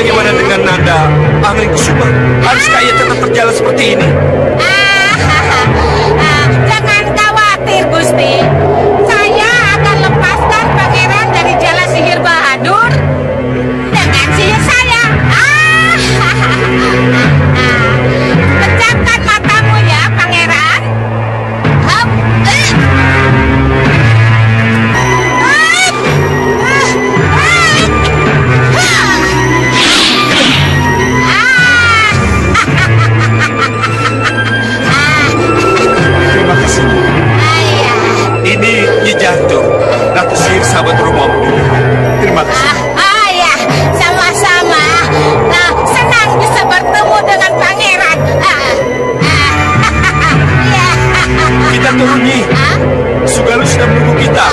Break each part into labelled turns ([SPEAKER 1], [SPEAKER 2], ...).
[SPEAKER 1] bagaimana dengan nada Angling Kusuma? Haruskah ia tetap berjalan seperti ini?
[SPEAKER 2] Jangan khawatir, Gusti. Saya akan lepaskan pangeran dari jala sihir Bahadur dengan sihir saya. Pejamkan matamu ya, pangeran. Hop.
[SPEAKER 1] Terima kasih. Ini Nyi Jantung, Ratu Sihir sahabat rumahmu. Terima kasih.
[SPEAKER 2] Ya, sama-sama. Senang bisa bertemu dengan pangeran.
[SPEAKER 1] Kita turun, Nyi. Sugalu sudah menunggu kita.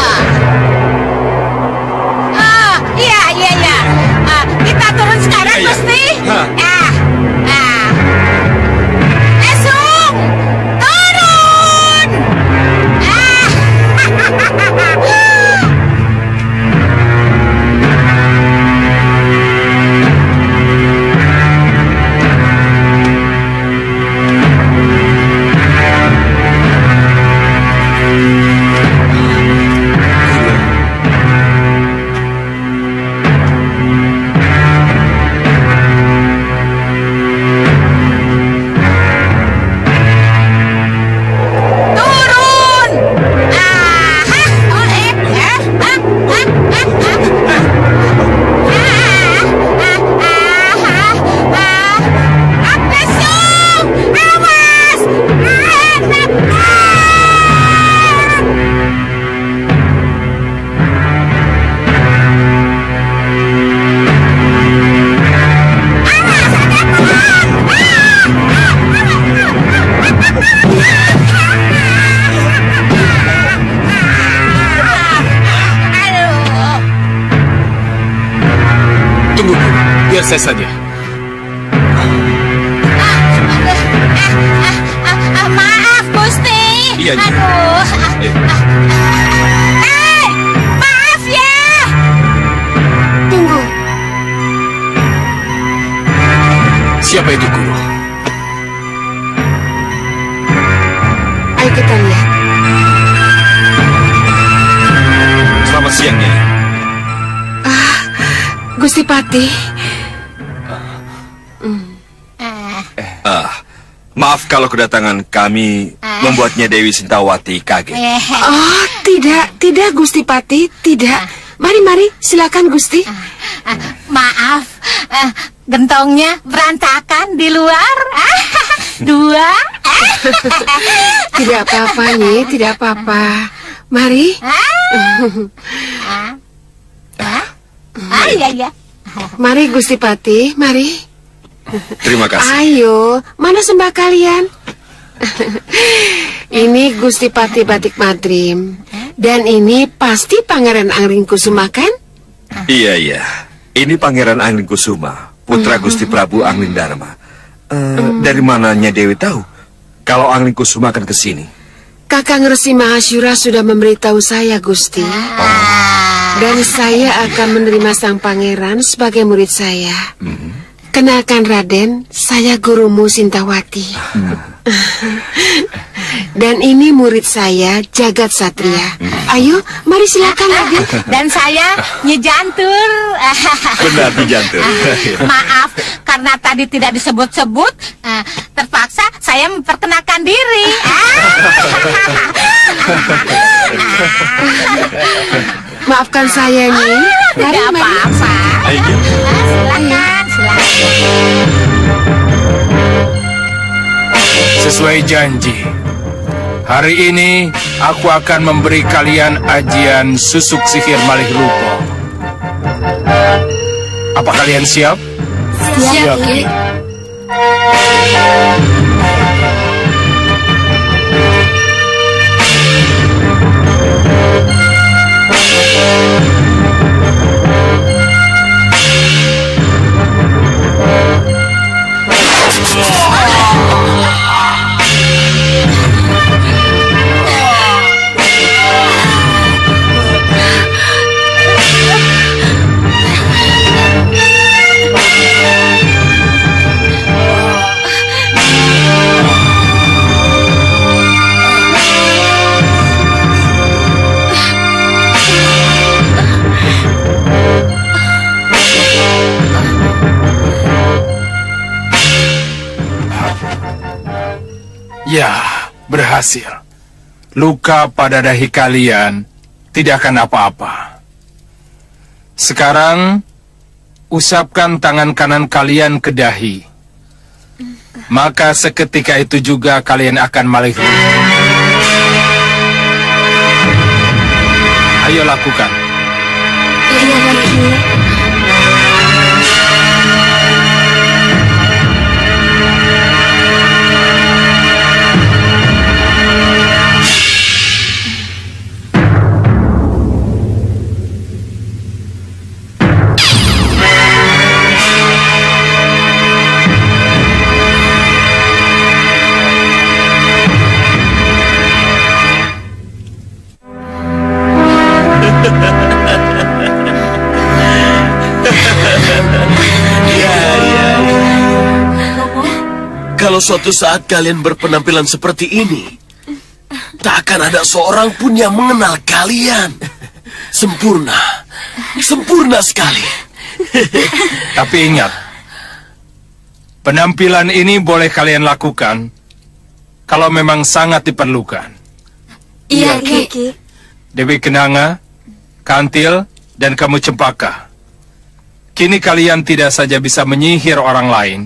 [SPEAKER 2] Iya. Kita turun sekarang,
[SPEAKER 1] Iya.
[SPEAKER 2] Gusti.
[SPEAKER 1] Hah.
[SPEAKER 2] Esung, turun. Turun. Esung, awas.
[SPEAKER 1] Tunggu, biar saya saja.
[SPEAKER 2] Maaf, Gusti.
[SPEAKER 1] Iya, Nyi.
[SPEAKER 2] Maaf ya.
[SPEAKER 3] Tunggu.
[SPEAKER 1] Siapa itu, Guru?
[SPEAKER 3] Ayo kita lihat.
[SPEAKER 1] Selamat siang, Nyai.
[SPEAKER 3] Gusti Patih.
[SPEAKER 1] Maaf kalau kedatangan kami membuatnya Dewi Sintawati kaget.
[SPEAKER 3] Oh, tidak Gusti Patih, tidak. Mari, silakan Gusti.
[SPEAKER 2] Maaf, gentongnya berantakan di luar. Dua.
[SPEAKER 3] Tidak apa-apa, Nyi, tidak apa-apa. Mari.
[SPEAKER 2] Iya.
[SPEAKER 3] Mari Gusti Patih, mari.
[SPEAKER 1] Terima kasih.
[SPEAKER 3] Ayo, mana sembah kalian? Ini Gusti Patih Batik Madrim. Dan ini pasti Pangeran Angling Kusuma, kan?
[SPEAKER 1] Iya. Ini Pangeran Angling Kusuma, putra Gusti Prabu Angling Dharma. Dari mananya Dewi tahu kalau Angling Kusuma akan ke sini?
[SPEAKER 3] Kakang Resi Mahasyura sudah memberitahu saya, Gusti. Dan saya akan menerima sang pangeran sebagai murid saya. Kenalkan Raden, saya gurumu Sintawati. Dan ini murid saya, Jagat Satria. Ayo, mari silakan Raden.
[SPEAKER 2] Dan saya Nyi Jantur.
[SPEAKER 1] Benar, Nyi Jantur.
[SPEAKER 2] Maaf, karena tadi tidak disebut-sebut, terpaksa saya memperkenalkan diri.
[SPEAKER 3] Maafkan saya, Nyi.
[SPEAKER 2] Tidak apa-apa.
[SPEAKER 1] Ayo.
[SPEAKER 2] Silakan.
[SPEAKER 4] Sesuai janji, hari ini aku akan memberi kalian ajian susuk sihir malih rupa. Apa kalian siap?
[SPEAKER 3] Siap, Ki.
[SPEAKER 4] Ya, berhasil. Luka pada dahi kalian tidak akan apa-apa. Sekarang, usapkan tangan kanan kalian ke dahi. Maka seketika itu juga kalian akan malih. Ayo lakukan.
[SPEAKER 5] Iya, Ki.
[SPEAKER 6] Kalau suatu saat kalian berpenampilan seperti ini, tak akan ada seorang pun yang mengenal kalian. Sempurna. Sempurna sekali.
[SPEAKER 4] Tapi ingat, penampilan ini boleh kalian lakukan kalau memang sangat diperlukan.
[SPEAKER 5] Iya, Ki.
[SPEAKER 4] Dewi Kenanga, Kantil, dan kamu Cempaka. Kini kalian tidak saja bisa menyihir orang lain,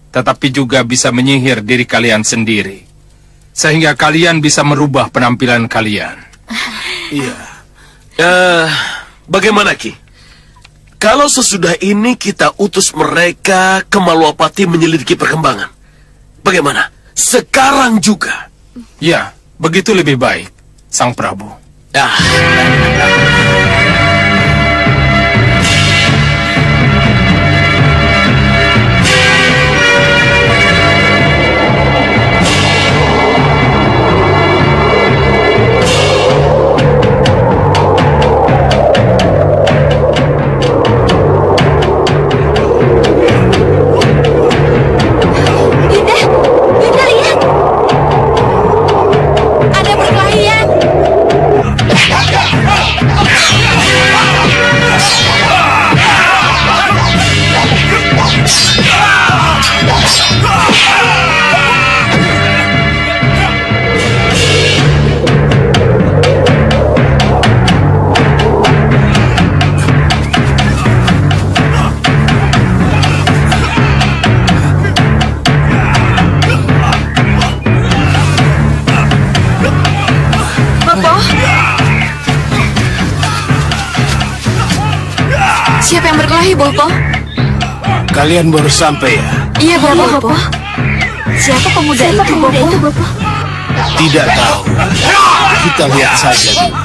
[SPEAKER 4] tetapi juga bisa menyihir diri kalian sendiri. Sehingga kalian bisa merubah penampilan kalian.
[SPEAKER 6] Iya. Bagaimana, Ki? Kalau sesudah ini kita utus mereka ke Malwapati menyelidiki perkembangan. Bagaimana? Sekarang juga.
[SPEAKER 4] Ya, begitu lebih baik, Sang Prabu.
[SPEAKER 5] Yunda, lihat.
[SPEAKER 2] Ada perkelahian.
[SPEAKER 5] Bopo. Siapa yang berkelahi, Bopo?
[SPEAKER 6] Kalian baru sampai ya?
[SPEAKER 5] Iya, Bopo. Siapa pemuda itu, Bopo?
[SPEAKER 6] Tidak tahu. Kita lihat saja dulu.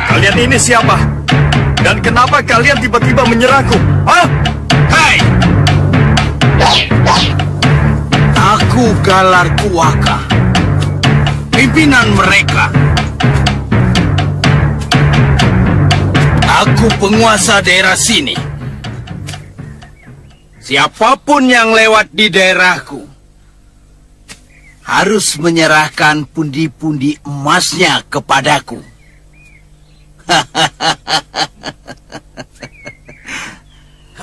[SPEAKER 1] Kalian ini siapa? Dan kenapa kalian tiba-tiba menyerangku? Hah? Hai!
[SPEAKER 7] Aku Galar Kuwaka, pimpinan mereka. Aku penguasa daerah sini. Siapapun yang lewat di daerahku harus menyerahkan pundi-pundi emasnya kepadaku.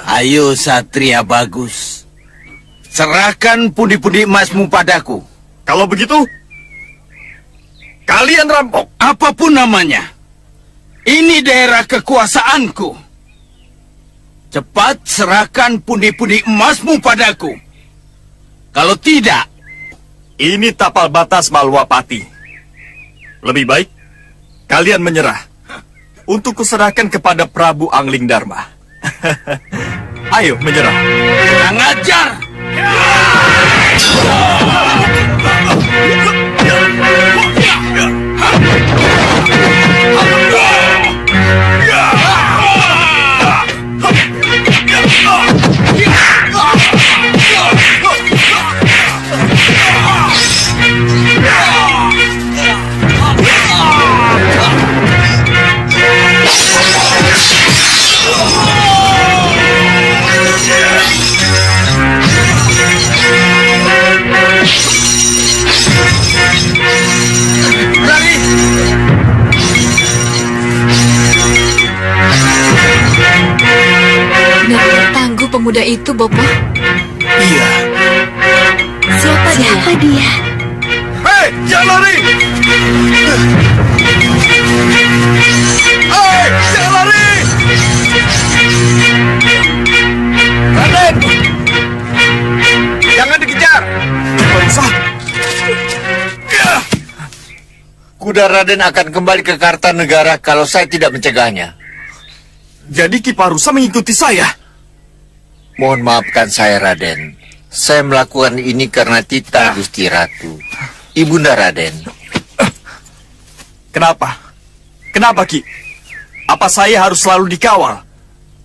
[SPEAKER 7] Ayo Satria Bagus, serahkan pundi-pundi emasmu padaku.
[SPEAKER 1] Kalau begitu, kalian rampok.
[SPEAKER 7] Apapun namanya, ini daerah kekuasaanku. Cepat serahkan pundi-pundi emasmu padaku. Kalau tidak,
[SPEAKER 1] Ini tapal batas Malwapati. Lebih baik kalian menyerah untuk kuserahkan kepada Prabu Angling Dharma. Ayo menyerah.
[SPEAKER 7] kurang ajar.
[SPEAKER 5] pemuda itu, Bopo?
[SPEAKER 6] Iya.
[SPEAKER 5] Siapa dia?
[SPEAKER 1] Hei, jangan lari! Hei, jangan lari! Raden! Jangan dikejar! Bangsa! Kuda Raden akan kembali ke Kartanegara kalau saya tidak mencegahnya.
[SPEAKER 7] Jadi Ki Parusa mengikuti saya.
[SPEAKER 1] Mohon maafkan saya, Raden. Saya melakukan ini karena Tita Gusti Ratu, Ibunda Raden.
[SPEAKER 7] Kenapa? Kenapa, Ki? Apa saya harus selalu dikawal?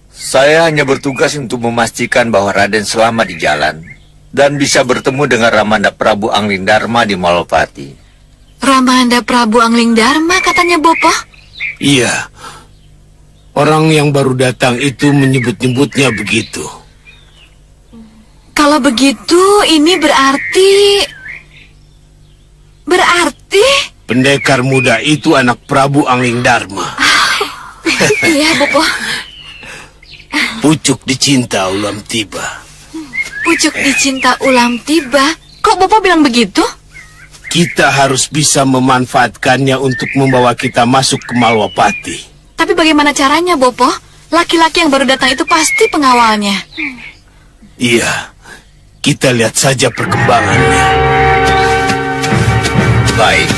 [SPEAKER 1] Saya hanya bertugas untuk memastikan bahwa Raden selamat di jalan dan bisa bertemu dengan Ramanda Prabu Anglingdarma di Malopati.
[SPEAKER 5] Ramanda Prabu Anglingdarma katanya, Bopo?
[SPEAKER 6] Iya. Orang yang baru datang itu menyebut-nyebutnya begitu.
[SPEAKER 5] Kalau begitu, ini berarti...
[SPEAKER 6] Pendekar muda itu anak Prabu Anglingdarma.
[SPEAKER 5] Iya, Bopo.
[SPEAKER 6] Pucuk dicinta ulam tiba.
[SPEAKER 5] Pucuk dicinta ulam tiba. Kok Bopo bilang begitu?
[SPEAKER 6] Kita harus bisa memanfaatkannya untuk membawa kita masuk ke Malwapati.
[SPEAKER 5] Tapi bagaimana caranya, Bopo? Laki-laki yang baru datang itu pasti pengawalnya.
[SPEAKER 6] Iya, kita lihat saja perkembangannya.
[SPEAKER 1] Baik.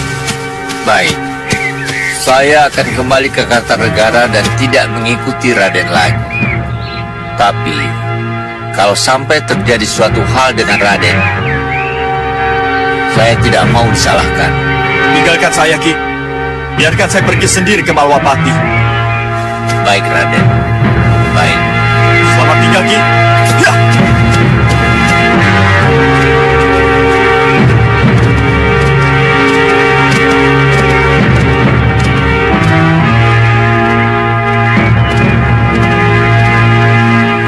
[SPEAKER 1] Saya akan kembali ke Kartanegara dan tidak mengikuti Raden lagi. Tapi, kalau sampai terjadi suatu hal dengan Raden, saya tidak mau disalahkan.
[SPEAKER 7] Tinggalkan saya, Ki. Biarkan saya pergi sendiri ke Malwapati.
[SPEAKER 1] Baik, Raden. Baik.
[SPEAKER 7] Selamat tinggal, Ki. Ya!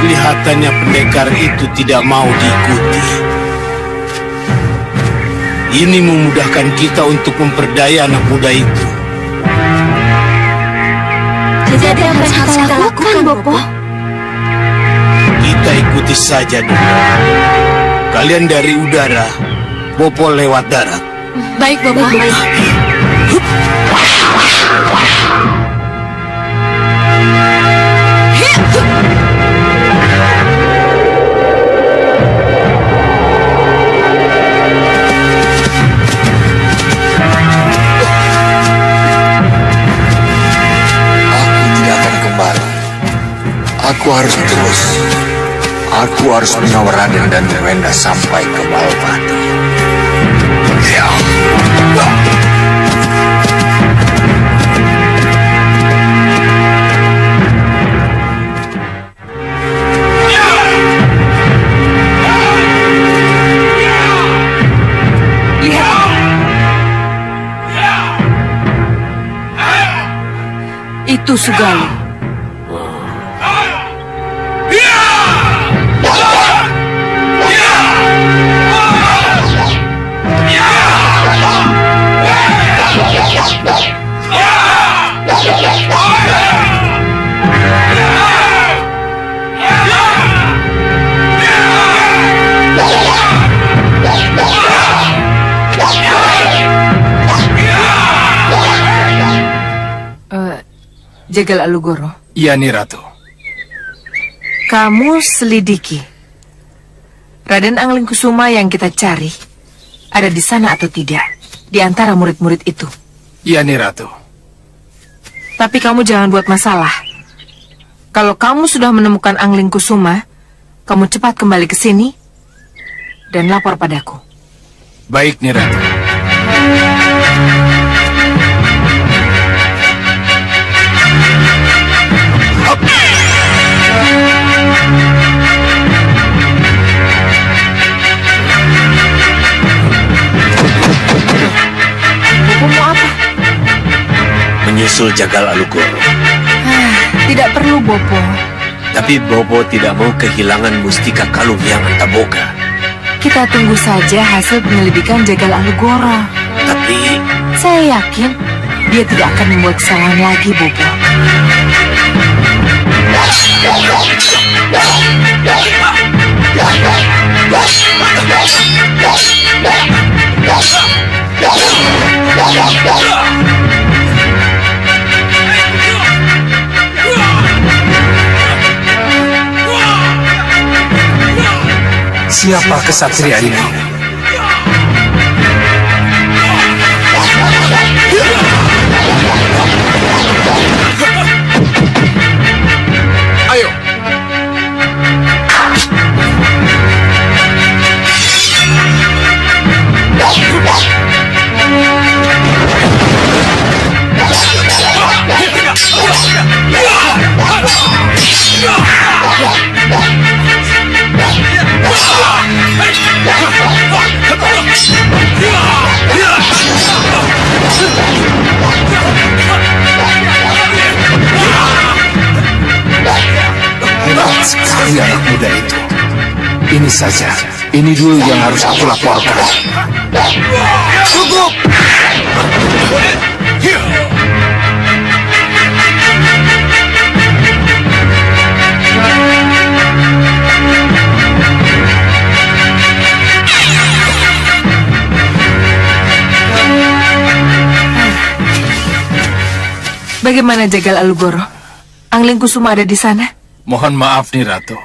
[SPEAKER 6] Kelihatannya pendekar itu tidak mau diikuti. Ini memudahkan kita untuk memperdaya anak muda itu.
[SPEAKER 5] Jadi apa yang harus kita lakukan, Bopo?
[SPEAKER 6] Kita ikuti saja dulu. Kalian dari udara, Bopo lewat darat.
[SPEAKER 5] Baik, Bopo.
[SPEAKER 1] Aku harus terus. Aku harus mengawal Raden dan Wenda sampai ke Malwapati. Ya.
[SPEAKER 2] Itu Sugalu. Jagal Alugoro,
[SPEAKER 4] Iya, Ni Ratu.
[SPEAKER 2] kamu selidiki Raden Anglingkusuma yang kita cari ada di sana atau tidak di antara murid-murid itu.
[SPEAKER 4] Iya, Ni Ratu.
[SPEAKER 2] Tapi kamu jangan buat masalah. Kalau kamu sudah menemukan Anglingkusuma, kamu cepat kembali ke sini dan lapor padaku.
[SPEAKER 4] Baik, Ni Ratu.
[SPEAKER 2] Bopo mau apa?
[SPEAKER 6] Menyusul Jagal Alugoro.
[SPEAKER 2] Tidak perlu, Bopo.
[SPEAKER 6] Tapi Bobo tidak mau kehilangan mustika kalung yang Antaboga.
[SPEAKER 2] Kita tunggu saja hasil penyelidikan Jagal Alugoro.
[SPEAKER 6] Tapi
[SPEAKER 2] Saya yakin dia tidak akan membuat kesalahan lagi, Bopo.
[SPEAKER 4] Siapa kesatria ini?
[SPEAKER 7] Ayo.
[SPEAKER 4] Hebat sekali anak muda itu. Ini saja. Ini dulu yang harus aku laporkan.
[SPEAKER 7] Cukup.
[SPEAKER 2] Bagaimana Jagal Alugoro? Angling Kusuma ada di sana?
[SPEAKER 4] Mohon maaf nih Ratu.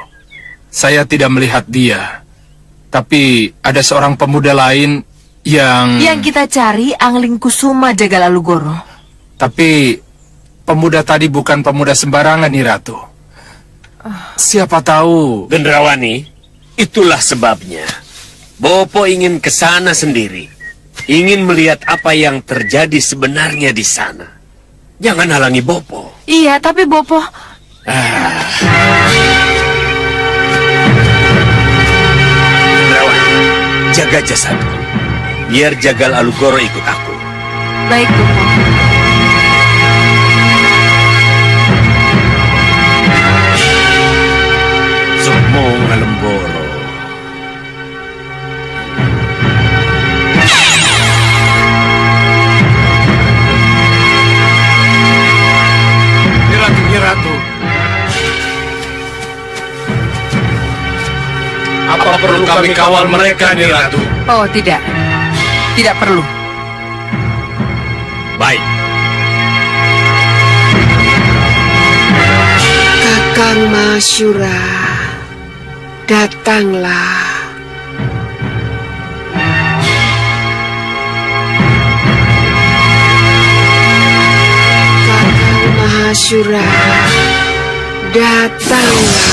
[SPEAKER 4] Saya tidak melihat dia. Tapi ada seorang pemuda lain yang...
[SPEAKER 2] Yang kita cari Angling Kusuma, Jagal Alugoro.
[SPEAKER 4] Tapi pemuda tadi bukan pemuda sembarangan nih Ratu. Siapa tahu...
[SPEAKER 8] Gendrawani, itulah sebabnya. Bopo ingin ke sana sendiri. Ingin melihat apa yang terjadi sebenarnya di sana. Jangan halangi Bopo.
[SPEAKER 2] Iya, tapi Bopo...
[SPEAKER 8] Gendrawani, jaga jasadku. Biar Jagal Alugoro ikut aku.
[SPEAKER 2] Baik, Bopo.
[SPEAKER 8] Sukmo ngalemboro.
[SPEAKER 4] Ratu. Apa perlu kami kawal mereka nih Ratu?
[SPEAKER 2] Oh, tidak. Tidak perlu.
[SPEAKER 8] Baik.
[SPEAKER 3] Kakang Masyura, datanglah. Kakang Masyura, datanglah.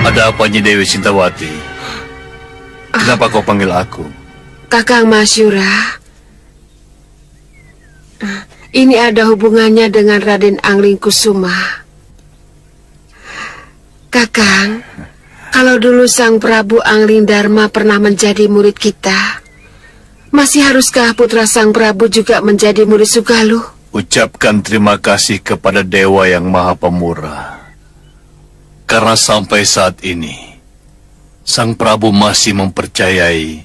[SPEAKER 1] Ada apa Nyi Dewi Sintawati? Kenapa kau panggil aku?
[SPEAKER 3] Kakang Masyura, ini ada hubungannya dengan Raden Angling Kusuma. Kakang, kalau dulu Sang Prabu Angling Dharma pernah menjadi murid kita, masih haruskah putra Sang Prabu juga menjadi murid Sugaluh?
[SPEAKER 1] Ucapkan terima kasih kepada Dewa yang Maha Pemurah. Karena sampai saat ini, Sang Prabu masih mempercayai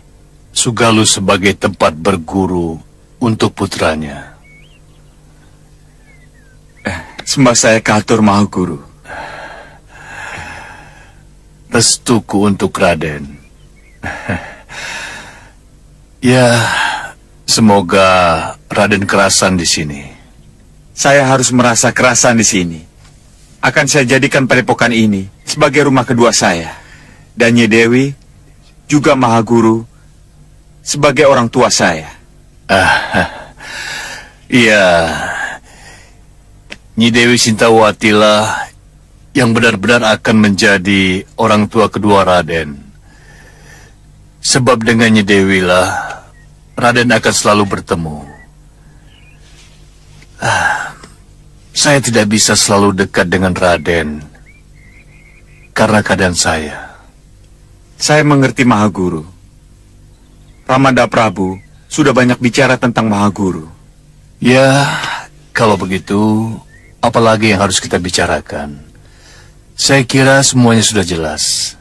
[SPEAKER 1] Sugaluh sebagai tempat berguru untuk putranya.
[SPEAKER 7] Sembah saya katur Maha Guru.
[SPEAKER 1] Restuku untuk Raden. Ya, semoga Raden kerasan di sini.
[SPEAKER 7] Saya harus merasa kerasan di sini. Akan saya jadikan padepokan ini sebagai rumah kedua saya. Dan Nyi Dewi juga Maha Guru sebagai orang tua saya.
[SPEAKER 1] Iya, Nyi Dewi Sintawati lah yang benar-benar akan menjadi orang tua kedua Raden. Sebab dengan Nyi Dewi lah Raden akan selalu bertemu. Saya tidak bisa selalu dekat dengan Raden karena keadaan saya.
[SPEAKER 7] Saya mengerti Maha Guru. Ramanda Prabu sudah banyak bicara tentang Maha Guru.
[SPEAKER 1] Ya, kalau begitu, apalagi yang harus kita bicarakan? Saya kira semuanya sudah jelas.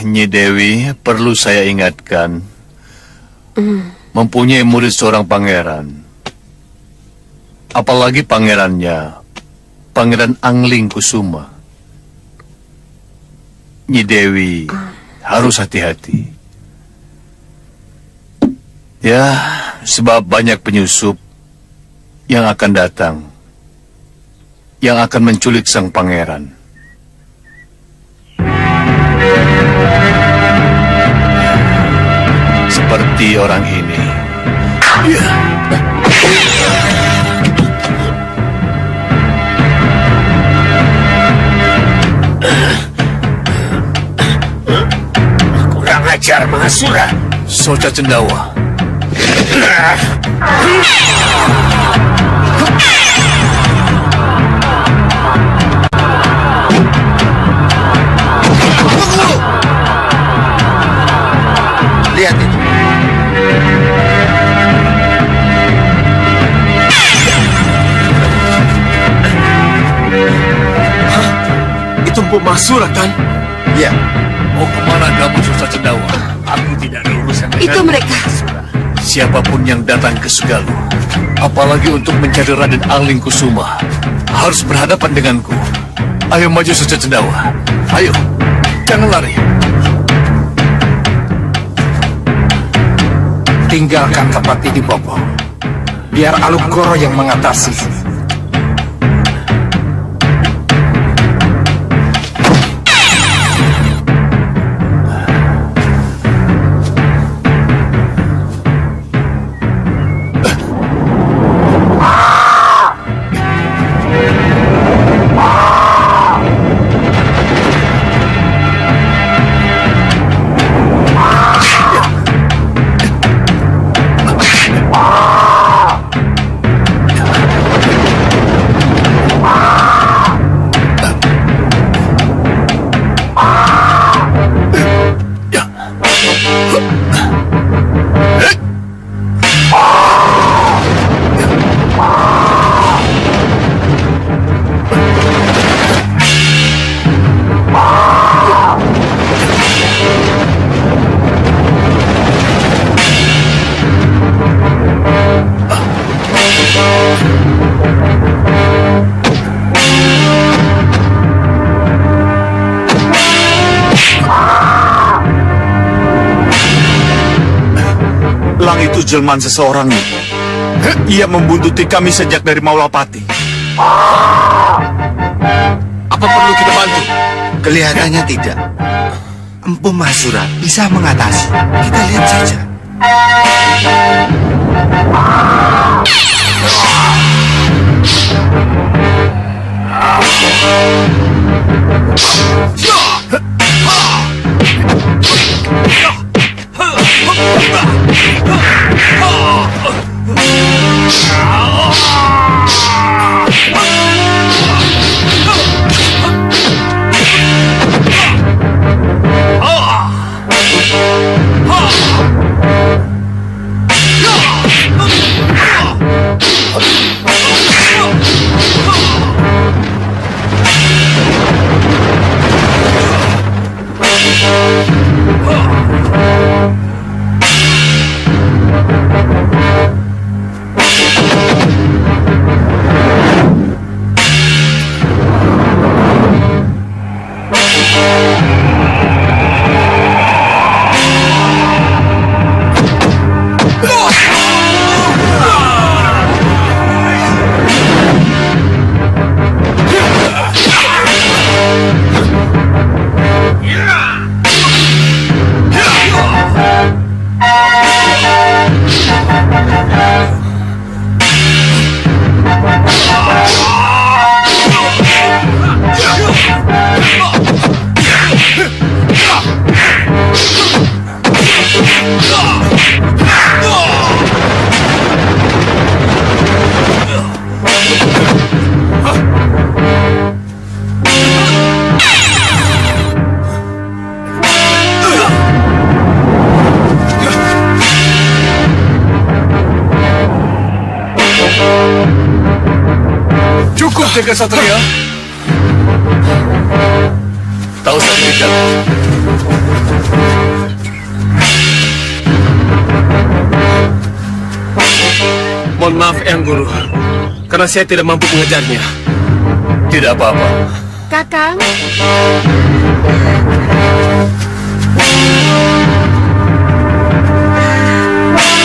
[SPEAKER 1] Nyi Dewi, perlu saya ingatkan, mempunyai murid seorang pangeran. Apalagi pangerannya, Pangeran Angling Kusuma. Nyi Dewi harus hati-hati. Ya,
[SPEAKER 9] Sebab banyak penyusup yang akan datang, yang akan menculik sang pangeran. Seperti orang ini.
[SPEAKER 8] Kurang ajar Mahasura.
[SPEAKER 9] Soca Cendawa.
[SPEAKER 1] Lihat itu.
[SPEAKER 6] Itu Mpu Mahasura kan?
[SPEAKER 1] Ya,
[SPEAKER 9] Mau kemana kamu, Soca Cendawa? Aku tidak ada urusan dengan
[SPEAKER 3] Itu mereka.
[SPEAKER 9] siapapun yang datang ke Segalu, apalagi untuk mencari Raden Angling Kusuma, harus berhadapan denganku. Ayo maju, Soca Cendawa. Ayo, jangan lari.
[SPEAKER 4] Tinggalkan tempat ini, Bopo. Biar Alukoro yang mengatasi.
[SPEAKER 7] Lang itu jelmaan seseorang nih. Ia membuntuti kami sejak dari Maulapati.
[SPEAKER 6] Apa perlu kita bantu?
[SPEAKER 1] kelihatannya tidak. Empu Mahasura bisa mengatasi. Kita lihat saja.
[SPEAKER 9] Cukup, Jaga Satria. Tahu sendiri kan?
[SPEAKER 6] Mohon maaf, Eyang Guru, karena saya tidak mampu mengejarnya.
[SPEAKER 9] Tidak apa-apa.
[SPEAKER 3] Kakang,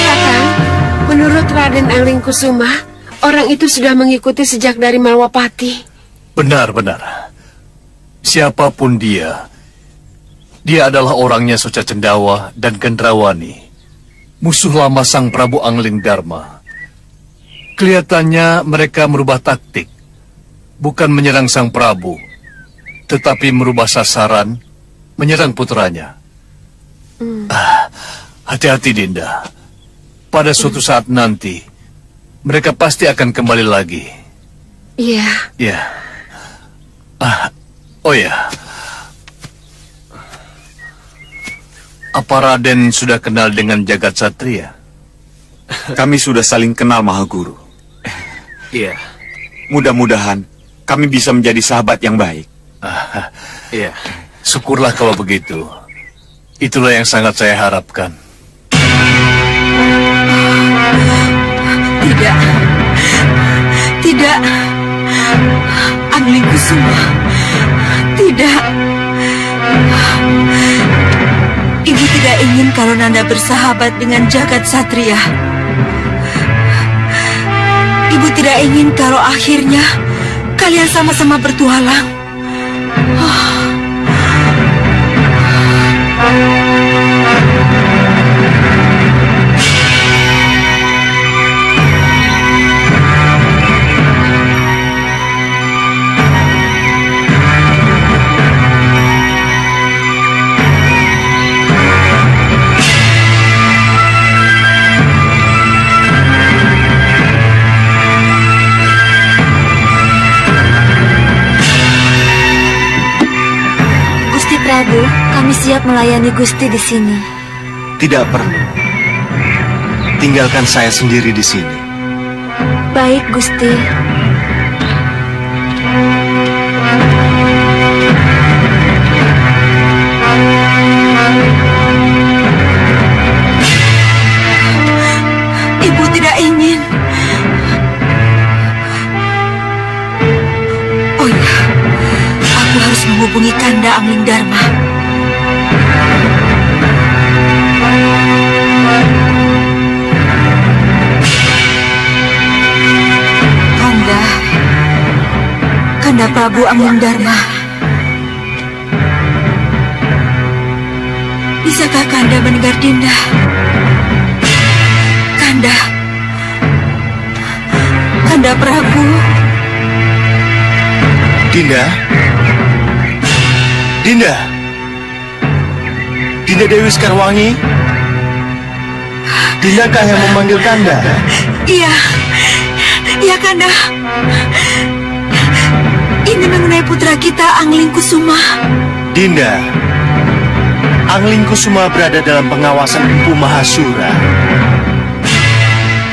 [SPEAKER 3] Kakang, Anglingkusuma, orang itu sudah mengikuti sejak dari Malwapati.
[SPEAKER 9] Benar. Siapapun dia adalah orangnya Soca Cendawa dan Gendrawani, musuh lama Sang Prabu Angling Dharma. Kelihatannya mereka merubah taktik, bukan menyerang Sang Prabu, tetapi merubah sasaran, menyerang putranya. Hati-hati Dinda, pada suatu saat nanti mereka pasti akan kembali lagi.
[SPEAKER 3] Iya.
[SPEAKER 9] Ya. Oh ya. Apa Raden sudah kenal dengan Jagat Satria?
[SPEAKER 7] Kami sudah saling kenal, Mahaguru.
[SPEAKER 8] Iya.
[SPEAKER 7] Mudah-mudahan kami bisa menjadi sahabat yang baik.
[SPEAKER 9] Iya. Syukurlah kalau begitu. Itulah yang sangat saya harapkan.
[SPEAKER 2] Tidak. Anglingkusuma. Tidak. Ibu tidak ingin kalau Nanda bersahabat dengan Jagat Satria. Ibu tidak ingin kalau akhirnya kalian sama-sama bertualang.
[SPEAKER 5] Prabu, kami siap melayani Gusti di sini.
[SPEAKER 10] Tidak perlu. Tinggalkan saya sendiri di sini.
[SPEAKER 5] Baik, Gusti.
[SPEAKER 2] Ibu tidak ingin. Oh ya, aku harus menghubungi Kanda Angling Dharma. Kanda Prabu Angling Dharma. Bisakah Kanda mendengar Dinda? Kanda Prabu.
[SPEAKER 10] Dinda Dewi Sekarwangi. Dindakah yang memanggil Kanda?
[SPEAKER 2] Iya Kanda. Ini mengenai putra kita Anglingkusuma.
[SPEAKER 10] Dinda, Anglingkusuma berada dalam pengawasan Empu Mahasura.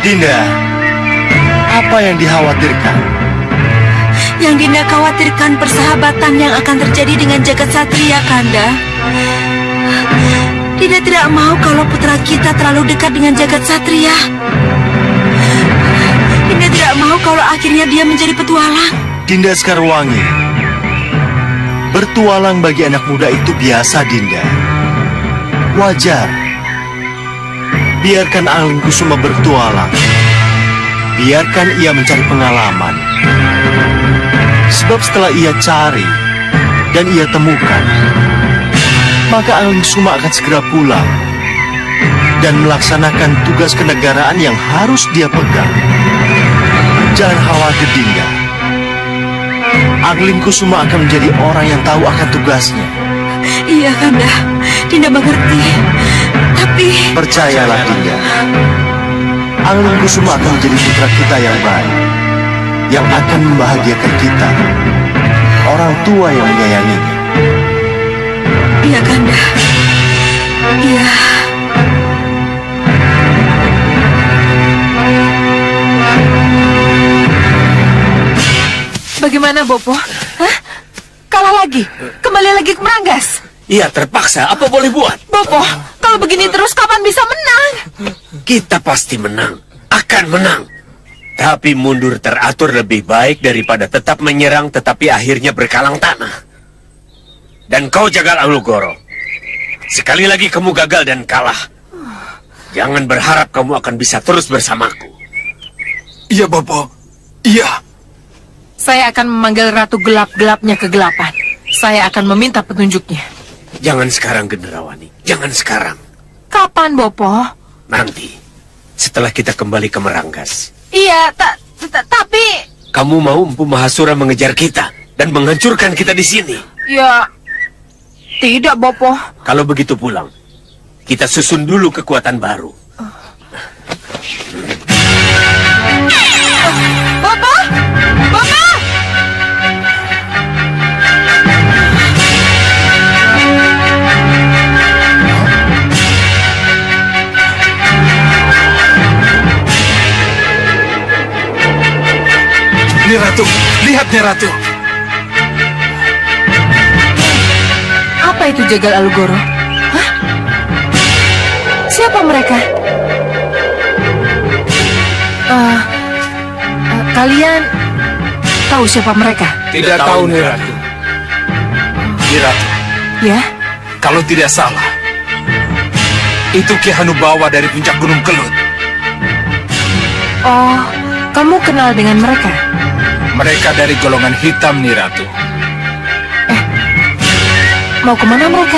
[SPEAKER 10] Dinda, apa yang dikhawatirkan?
[SPEAKER 2] Yang Dinda khawatirkan persahabatan yang akan terjadi dengan Jagat Satria, Kanda. Dinda tidak mau kalau putra kita terlalu dekat dengan Jagat Satria. Dinda tidak mau kalau akhirnya dia menjadi petualang.
[SPEAKER 10] Dinda Sekarwangi, bertualang bagi anak muda itu biasa, Dinda. Wajar. Biarkan Anglingkusuma bertualang. Biarkan ia mencari pengalaman. Sebab setelah ia cari dan ia temukan, maka Anglingkusuma akan segera pulang dan melaksanakan tugas kenegaraan yang harus dia pegang. Jangan khawatir, Dinda. Anglingkusuma akan menjadi orang yang tahu akan tugasnya.
[SPEAKER 2] Iya, Kanda. Dinda mengerti. Tapi...
[SPEAKER 10] Percayalah, Dinda. Anglingkusuma akan menjadi putra kita yang baik, yang akan membahagiakan kita, orang tua yang menyayanginya.
[SPEAKER 2] Iya, Kanda. Iya. Bagaimana, Bopo? Hah? Kalah lagi? Kembali lagi ke Meranggas?
[SPEAKER 8] Iya, terpaksa. Apa boleh buat?
[SPEAKER 2] Bopo, kalau begini terus kapan bisa menang?
[SPEAKER 8] Kita pasti menang. Akan menang. Tapi mundur teratur lebih baik daripada tetap menyerang tetapi akhirnya berkalang tanah. Dan kau Jagal Alugoro. Sekali lagi kamu gagal dan kalah. Jangan berharap kamu akan bisa terus bersamaku.
[SPEAKER 4] Iya, Bopo. Iya.
[SPEAKER 2] Saya akan memanggil Ratu Gelap-gelapnya kegelapan. Saya akan meminta petunjuknya.
[SPEAKER 8] Jangan sekarang, Gendrawani. Jangan sekarang.
[SPEAKER 2] Kapan, Bopo?
[SPEAKER 8] Nanti, setelah kita kembali ke Meranggas.
[SPEAKER 2] Iya, tapi...
[SPEAKER 8] Kamu mau Empu Mahasura mengejar kita dan menghancurkan kita di sini?
[SPEAKER 2] Ya, tidak, Bopo.
[SPEAKER 8] Kalau begitu pulang, kita susun dulu kekuatan baru.
[SPEAKER 2] Bopo! Bopo!
[SPEAKER 4] Nih Ratu, lihat nih Ratu.
[SPEAKER 2] Apa itu Jagal Alugoro? Hah? Siapa mereka? Kalian tahu siapa mereka?
[SPEAKER 4] Tidak tahu nih Ratu. Nih Ratu,
[SPEAKER 2] Ya?
[SPEAKER 4] kalau tidak salah, itu Ki Hanubawa dari puncak Gunung Kelut.
[SPEAKER 2] Oh, kamu kenal dengan mereka?
[SPEAKER 4] Mereka dari golongan hitam nih Ratu.
[SPEAKER 2] Mau kemana mereka?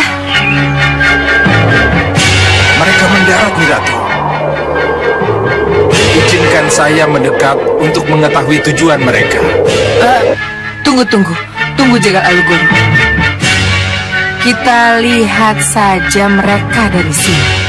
[SPEAKER 4] Mereka mendarat nih Ratu. Izinkan saya mendekat untuk mengetahui tujuan mereka.
[SPEAKER 2] Tunggu Jagal Alugoro. Kita lihat saja mereka dari sini.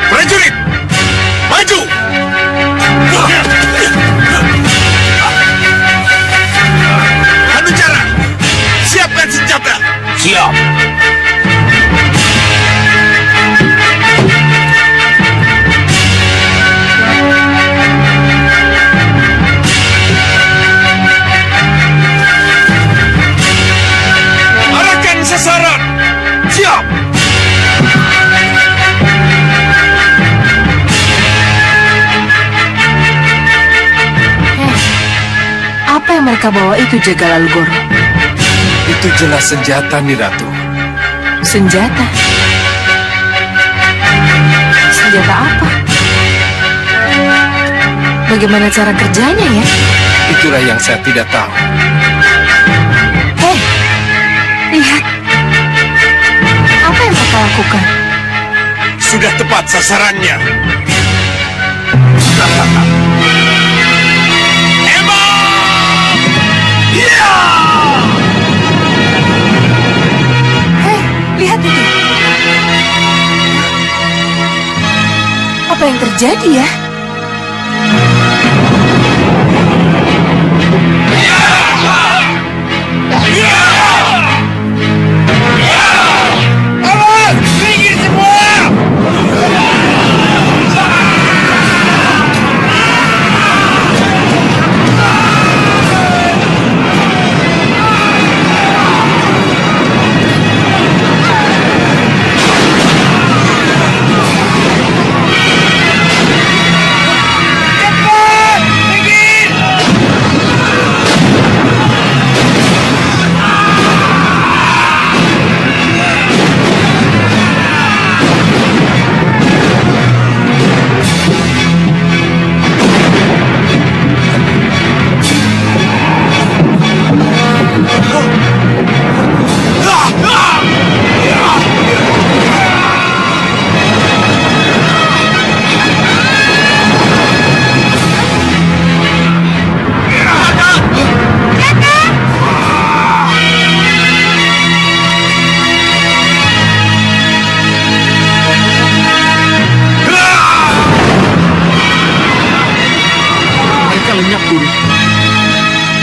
[SPEAKER 8] Prajurit, maju! Hanucara, siapkan senjata. Siap. Arahkan sasaran. Siap.
[SPEAKER 2] Apa yang mereka bawa itu Jagal Alugoro?
[SPEAKER 4] Itu jelas senjata nih Ratu.
[SPEAKER 2] Senjata? Senjata apa? Bagaimana cara kerjanya ya?
[SPEAKER 4] Itulah yang saya tidak tahu.
[SPEAKER 2] Hei, lihat. Apa yang mereka lakukan?
[SPEAKER 8] Sudah tepat sasarannya.
[SPEAKER 2] Hei, lihat itu. Apa yang terjadi ya?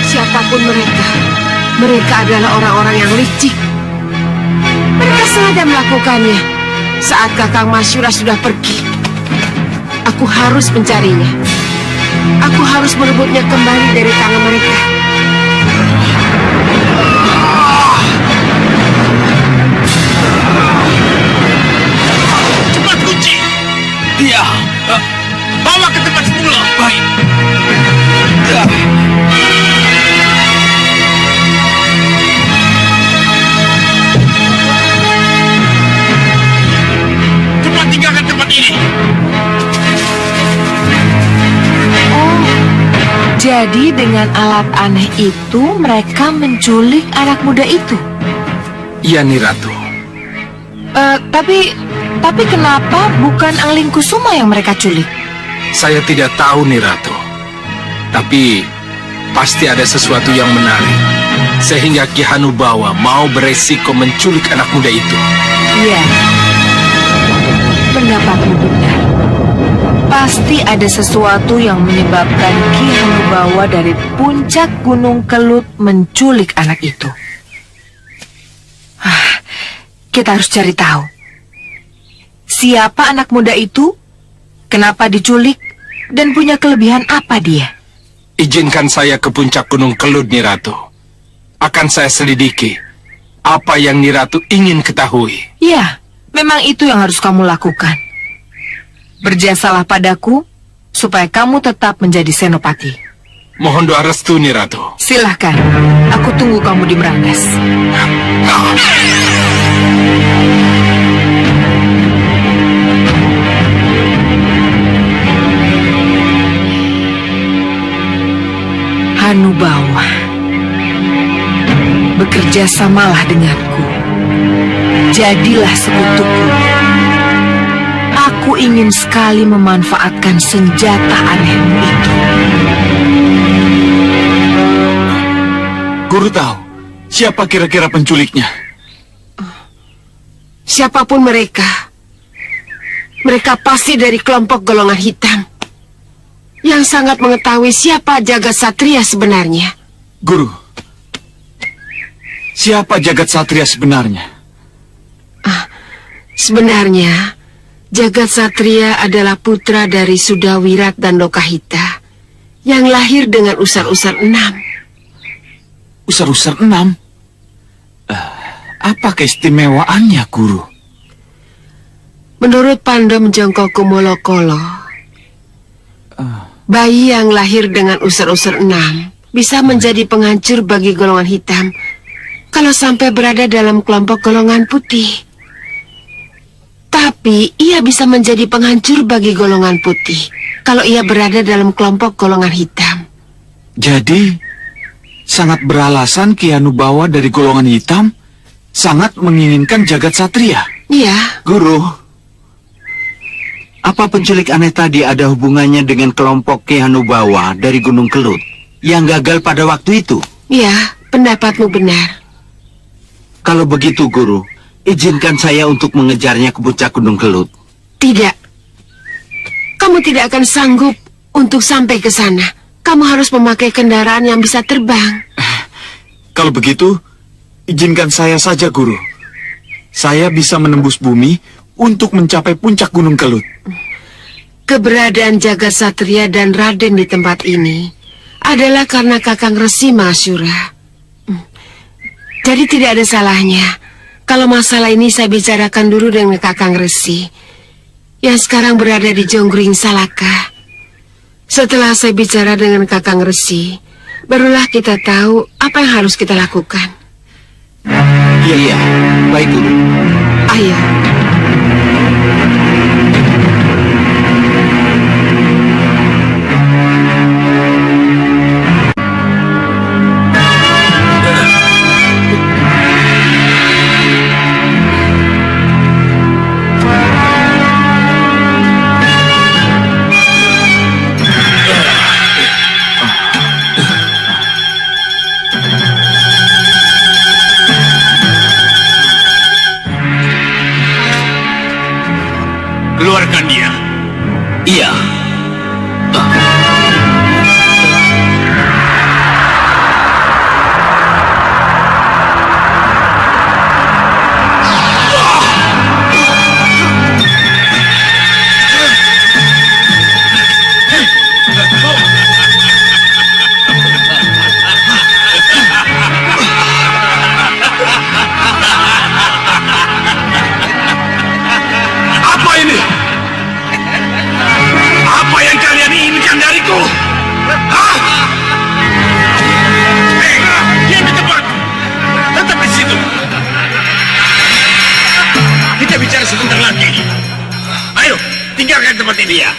[SPEAKER 3] Siapapun mereka adalah orang-orang yang licik. Mereka sengaja melakukannya saat Kakang Masyura sudah pergi. Aku harus mencarinya. Aku harus merebutnya kembali dari tangan mereka.
[SPEAKER 2] Jadi dengan alat aneh itu mereka menculik anak muda itu.
[SPEAKER 4] Iya, Nyi Ratu.
[SPEAKER 2] Tapi kenapa bukan Angling Kusuma yang mereka culik?
[SPEAKER 4] Saya tidak tahu, Nyi Ratu. Tapi pasti ada sesuatu yang menarik, sehingga Ki Hanubawa mau beresiko menculik anak muda itu.
[SPEAKER 2] Iya, pendapatmu benar. Pasti ada sesuatu yang menyebabkan Ki Hanubawa dari puncak Gunung Kelut menculik anak itu. Kita harus cari tahu. Siapa anak muda itu? Kenapa diculik? Dan punya kelebihan apa dia?
[SPEAKER 4] Izinkan saya ke puncak Gunung Kelut, Nyi Ratu. Akan saya selidiki apa yang Nyi Ratu ingin ketahui.
[SPEAKER 2] Ya, memang itu yang harus kamu lakukan. Berjasalah padaku supaya kamu tetap menjadi senopati.
[SPEAKER 4] Mohon doa restu, Nyi Ratu.
[SPEAKER 2] Silahkan, aku tunggu kamu di Merangas. Hanubawa, bekerja samalah denganku. Jadilah sekutuku. Aku ingin sekali memanfaatkan senjata anehmu itu.
[SPEAKER 7] Guru tahu siapa kira-kira penculiknya?
[SPEAKER 3] Siapapun mereka pasti dari kelompok golongan hitam yang sangat mengetahui siapa jagat satria sebenarnya.
[SPEAKER 7] Guru, siapa jagat satria sebenarnya?
[SPEAKER 3] Sebenarnya, jagat satria adalah putra dari Sudawirat dan Lokahita yang lahir dengan usar-usar 6.
[SPEAKER 7] Usar-usar 6? Apa keistimewaannya, Guru?
[SPEAKER 3] Menurut Pandom Jongko Kumolokolo, bayi yang lahir dengan usar-usar 6 bisa menjadi penghancur bagi golongan hitam kalau sampai berada dalam kelompok golongan putih. Tapi ia bisa menjadi penghancur bagi golongan putih kalau ia berada dalam kelompok golongan hitam.
[SPEAKER 7] Jadi, sangat beralasan Ki Hanubawa dari golongan hitam sangat menginginkan jagat satria.
[SPEAKER 3] Iya.
[SPEAKER 10] Guru, apa penculik aneh tadi ada hubungannya dengan kelompok Ki Hanubawa dari Gunung Kelut yang gagal pada waktu itu?
[SPEAKER 3] Iya, pendapatmu benar.
[SPEAKER 10] Kalau begitu, Guru, izinkan saya untuk mengejarnya ke puncak Gunung Kelut.
[SPEAKER 3] Tidak. Kamu tidak akan sanggup untuk sampai ke sana. Kamu harus memakai kendaraan yang bisa terbang.
[SPEAKER 7] Kalau begitu, izinkan saya saja, Guru. Saya bisa menembus bumi untuk mencapai puncak Gunung Kelut.
[SPEAKER 3] Keberadaan jagat satria dan Raden di tempat ini adalah karena Kakang Resi Mahasura. Jadi tidak ada salahnya kalau masalah ini saya bicarakan dulu dengan Kakang Resi yang sekarang berada di Jonggring Salaka. Setelah saya bicara dengan Kakang Resi, barulah kita tahu apa yang harus kita lakukan.
[SPEAKER 10] Iya, baik, Guru.
[SPEAKER 3] Ayo.
[SPEAKER 8] Keluarkan dia. Iya.
[SPEAKER 6] Apa ini? Apa yang kalian inginkan dariku? Hah? Hei, diam di tempat. Tetap di situ. Kita bicara sebentar lagi. Ayo, tinggalkan tempat ini ya.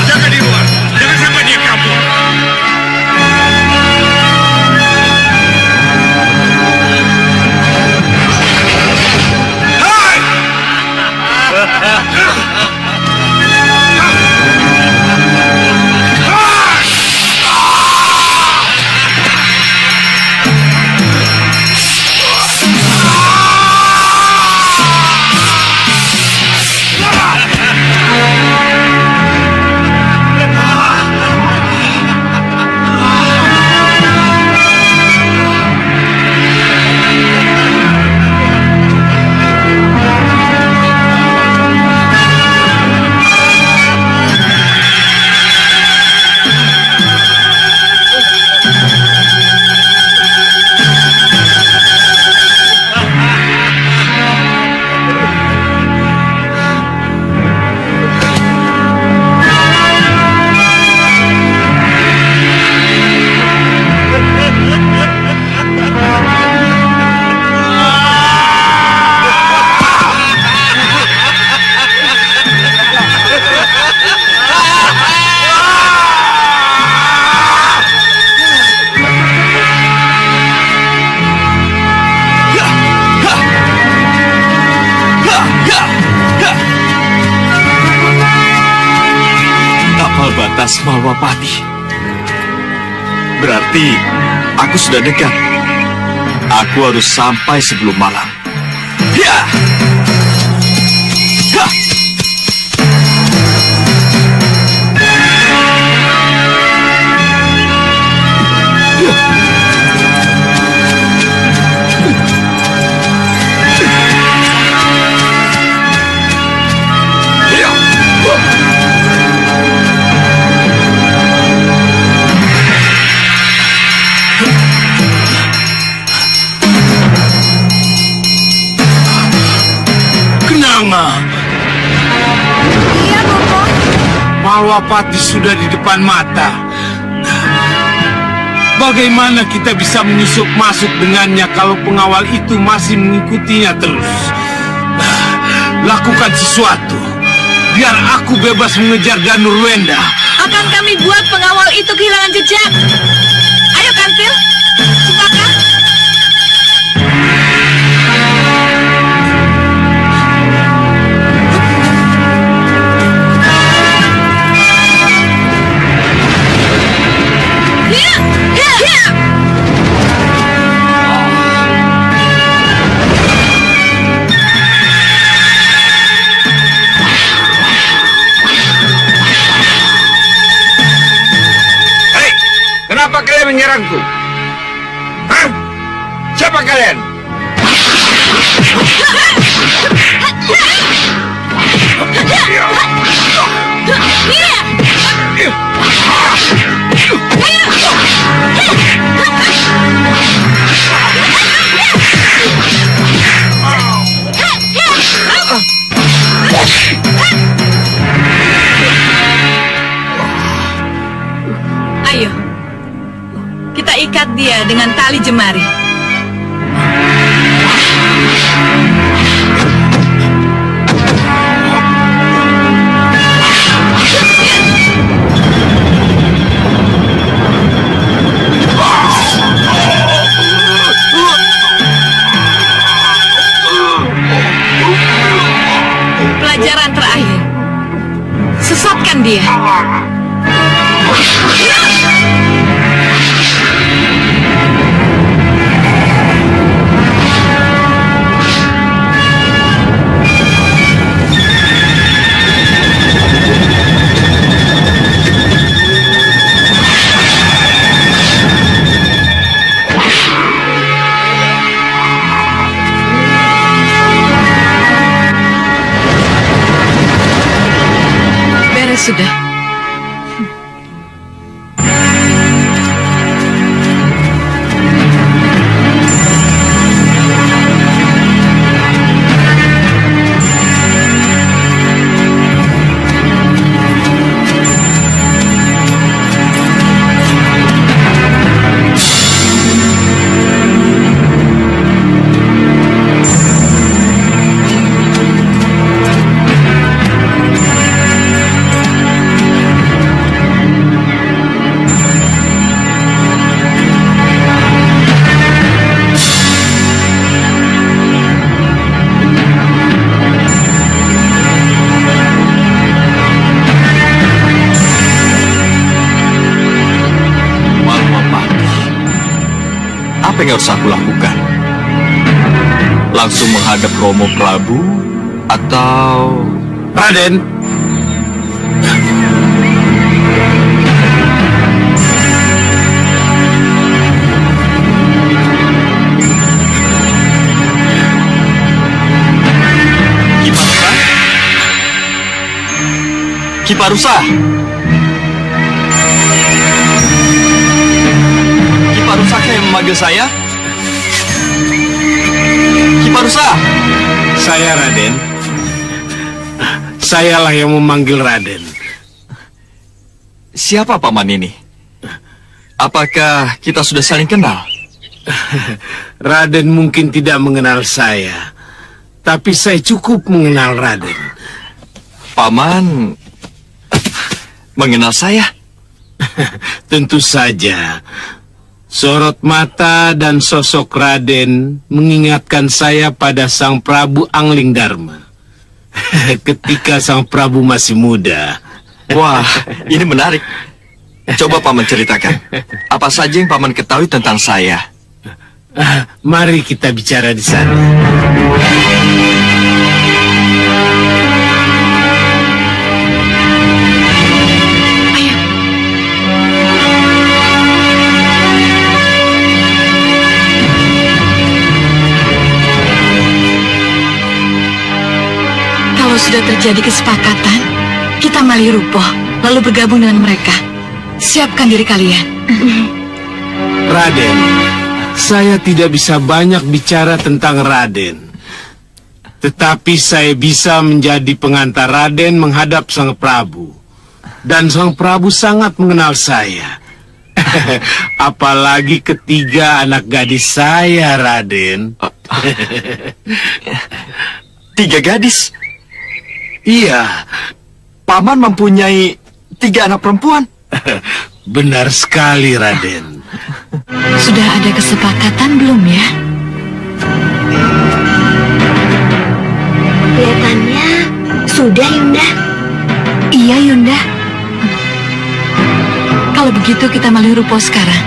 [SPEAKER 6] Jaga di luar. Jangan sampai dia kabur.
[SPEAKER 7] Malwapati. Berarti aku sudah dekat. Aku harus sampai sebelum malam. Ya! Ha!
[SPEAKER 11] Iya, Bopo.
[SPEAKER 12] Malwapati sudah di depan mata. Bagaimana kita bisa menyusup masuk dengannya kalau pengawal itu masih mengikutinya terus? Lakukan sesuatu. Biar aku bebas mengejar Ganurwenda.
[SPEAKER 11] Akan kami buat pengawal itu kehilangan jejak. Ayo, Kantil. Cempaka.
[SPEAKER 1] Kenapa kalian menyerangku? Hah? Siapa kalian?
[SPEAKER 11] Ayo, kita ikat dia dengan tali jemari. Pelajaran terakhir, sesatkan dia. Beres sudah.
[SPEAKER 7] Apa yang harus aku lakukan? Langsung menghadap Romo Prabu atau...
[SPEAKER 12] Raden,
[SPEAKER 7] Kiparusa? Kiparusa yang memanggil saya? Kiparusa?
[SPEAKER 12] saya Raden. Sayalah yang memanggil Raden.
[SPEAKER 7] Siapa paman ini? Apakah kita sudah saling kenal?
[SPEAKER 12] Raden mungkin tidak mengenal saya, tapi saya cukup mengenal Raden.
[SPEAKER 7] Paman mengenal saya?
[SPEAKER 12] Tentu saja. Sorot mata dan sosok Raden mengingatkan saya pada Sang Prabu Anglingdarma. Ketika Sang Prabu masih muda.
[SPEAKER 7] Wah, ini menarik.
[SPEAKER 13] Coba Paman ceritakan. Apa saja yang Paman ketahui tentang saya?
[SPEAKER 12] Mari kita bicara di sana.
[SPEAKER 5] Kalau sudah terjadi kesepakatan, kita malih rupoh, lalu bergabung dengan mereka. Siapkan diri kalian.
[SPEAKER 12] Raden, saya tidak bisa banyak bicara tentang Raden. Tetapi saya bisa menjadi pengantar Raden menghadap Sang Prabu. Dan Sang Prabu sangat mengenal saya. Apalagi ketiga anak gadis saya, Raden.
[SPEAKER 13] 3 gadis?
[SPEAKER 12] Iya.
[SPEAKER 13] Paman mempunyai 3 anak perempuan?
[SPEAKER 12] Benar sekali, Raden.
[SPEAKER 5] Sudah ada kesepakatan belum ya?
[SPEAKER 14] Kelihatannya sudah, Yunda.
[SPEAKER 5] Iya, Yunda. Kalau begitu kita malih rupoh sekarang.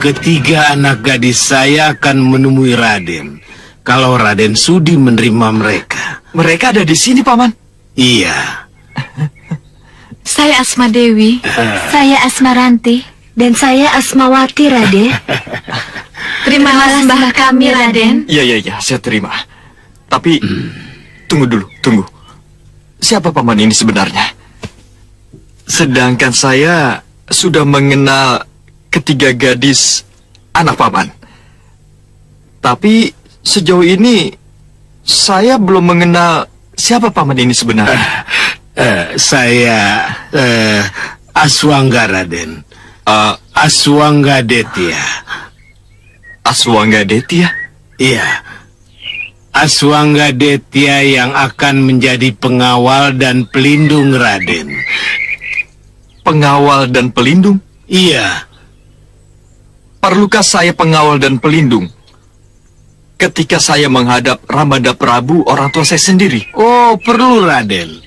[SPEAKER 12] Ketiga anak gadis saya akan menemui Raden. Kalau Raden sudi menerima mereka.
[SPEAKER 13] Mereka ada di sini, Paman?
[SPEAKER 12] Iya.
[SPEAKER 5] Saya Asma Dewi.
[SPEAKER 14] Saya Asmaranti. Dan saya Asmawati, Raden.
[SPEAKER 5] Terimalah sembah kami, Raden.
[SPEAKER 13] Iya, saya terima. Tapi, tunggu dulu. Siapa Paman ini sebenarnya? Sedangkan saya sudah mengenal ketiga gadis anak Paman. Tapi sejauh ini saya belum mengenal siapa Paman ini sebenarnya.
[SPEAKER 12] Saya Aswangga, Raden. Aswangga Detya.
[SPEAKER 13] Aswangga Detya?
[SPEAKER 12] Iya. Aswangga Detya yang akan menjadi pengawal dan pelindung Raden.
[SPEAKER 13] Pengawal dan pelindung?
[SPEAKER 12] Iya.
[SPEAKER 13] Perlukah saya pengawal dan pelindung ketika saya menghadap Ramada Prabu, orang tua saya sendiri?
[SPEAKER 12] Oh, perlu, Raden.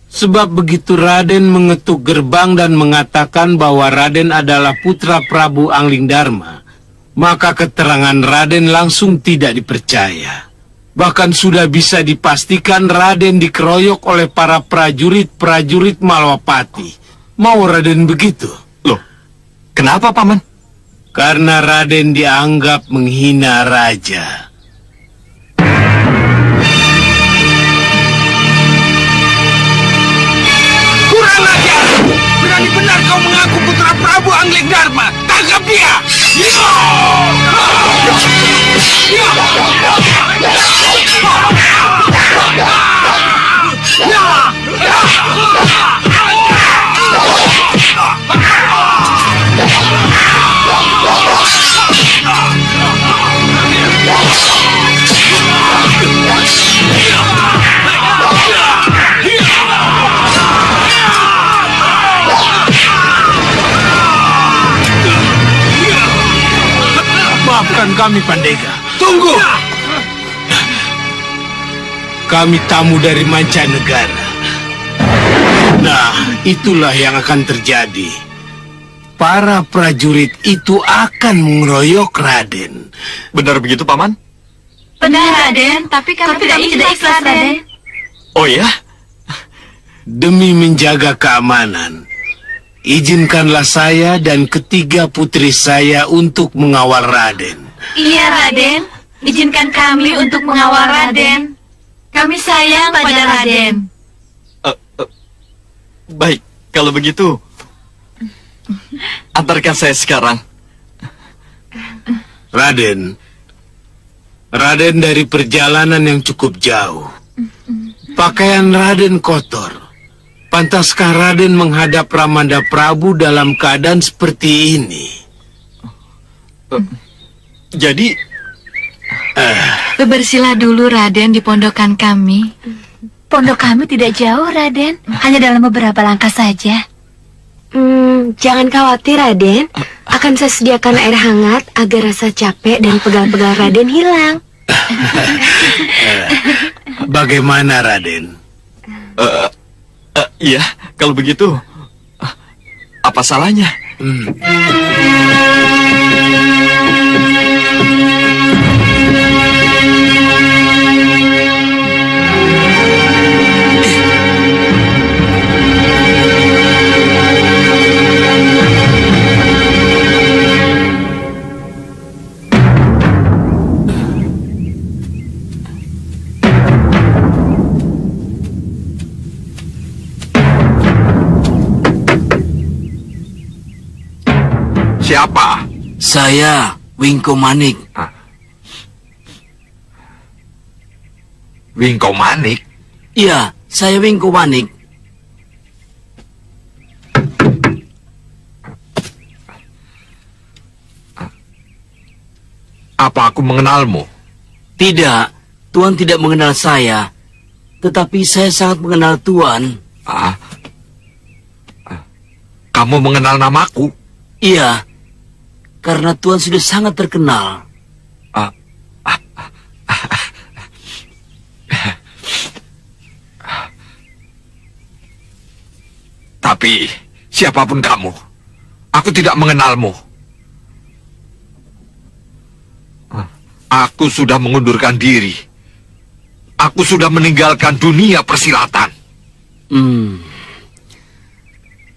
[SPEAKER 12] Sebab begitu Raden mengetuk gerbang dan mengatakan bahwa Raden adalah putra Prabu Anglingdarma, maka keterangan Raden langsung tidak dipercaya. Bahkan sudah bisa dipastikan Raden dikeroyok oleh para prajurit-prajurit Malwapati. Mau Raden begitu?
[SPEAKER 13] Loh, kenapa, Paman?
[SPEAKER 12] Karena Raden dianggap menghina raja.
[SPEAKER 15] Kurang ajar! Berani benar kau mengaku putra Prabu Anglingdarma. Tangkap dia!
[SPEAKER 12] Maafkan kami, Pandega.
[SPEAKER 15] Tunggu!
[SPEAKER 12] Kami tamu dari mancanegara. Nah, itulah yang akan terjadi. Para prajurit itu akan mengeroyok Raden.
[SPEAKER 13] Benar begitu, Paman?
[SPEAKER 5] Benar, Raden. Tapi kami tidak ikhlas, Raden.
[SPEAKER 13] Oh ya?
[SPEAKER 12] Demi menjaga keamanan, izinkanlah saya dan ketiga putri saya untuk mengawal Raden.
[SPEAKER 5] Iya, Raden. Izinkan kami untuk mengawal Raden. Kami sayang pada Raden.
[SPEAKER 13] Baik, kalau begitu, antarkan saya sekarang.
[SPEAKER 12] Raden dari perjalanan yang cukup jauh. Pakaian Raden kotor. Pantaskah Raden menghadap Ramanda Prabu dalam keadaan seperti ini?
[SPEAKER 13] Jadi,
[SPEAKER 5] bebersihlah dulu, Raden, di pondokan kami.
[SPEAKER 14] Pondok kami tidak jauh, Raden. Hanya dalam beberapa langkah saja. Jangan khawatir, Raden. Akan saya sediakan air hangat agar rasa capek dan pegal-pegal Raden hilang.
[SPEAKER 12] Bagaimana, Raden?
[SPEAKER 13] Iya, kalau begitu, apa salahnya?
[SPEAKER 8] Siapa?
[SPEAKER 15] Saya, Wingko Manik.
[SPEAKER 8] Wingko Manik?
[SPEAKER 15] Iya, saya Wingko Manik.
[SPEAKER 8] Apa aku mengenalmu?
[SPEAKER 15] Tidak, Tuan tidak mengenal saya. Tetapi saya sangat mengenal Tuan.
[SPEAKER 8] Kamu mengenal namaku?
[SPEAKER 15] Iya, karena Tuan sudah sangat terkenal.
[SPEAKER 8] Tapi, siapapun kamu, aku tidak mengenalmu. Aku sudah mengundurkan diri. Aku sudah meninggalkan dunia persilatan.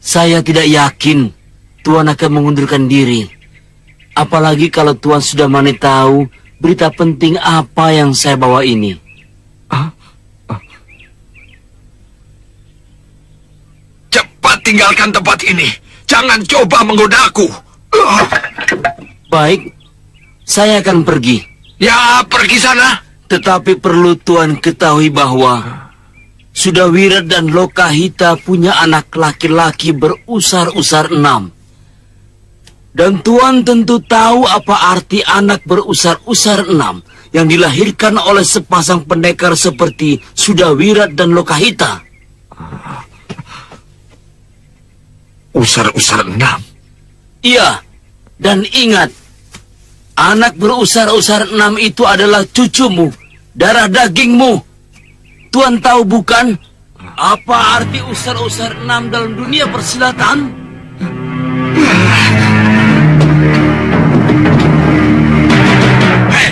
[SPEAKER 15] Saya tidak yakin Tuan akan mengundurkan diri. Apalagi kalau Tuan sudah tahu berita penting apa yang saya bawa ini.
[SPEAKER 8] Cepat tinggalkan tempat ini. Jangan coba menggodaku.
[SPEAKER 15] Baik, saya akan pergi.
[SPEAKER 8] Ya, pergi sana.
[SPEAKER 15] Tetapi perlu Tuan ketahui bahwa Sudawirat dan Lokahita punya anak laki-laki berusar-usar 6. Dan Tuan tentu tahu apa arti anak berusar-usar 6 yang dilahirkan oleh sepasang pendekar seperti Sudawirat dan Lokahita.
[SPEAKER 8] Usar-usar 6?
[SPEAKER 15] Iya, dan ingat, anak berusar-usar 6 itu adalah cucumu, darah dagingmu. Tuan tahu bukan apa arti usar-usar 6 dalam dunia persilatan?
[SPEAKER 8] Hei,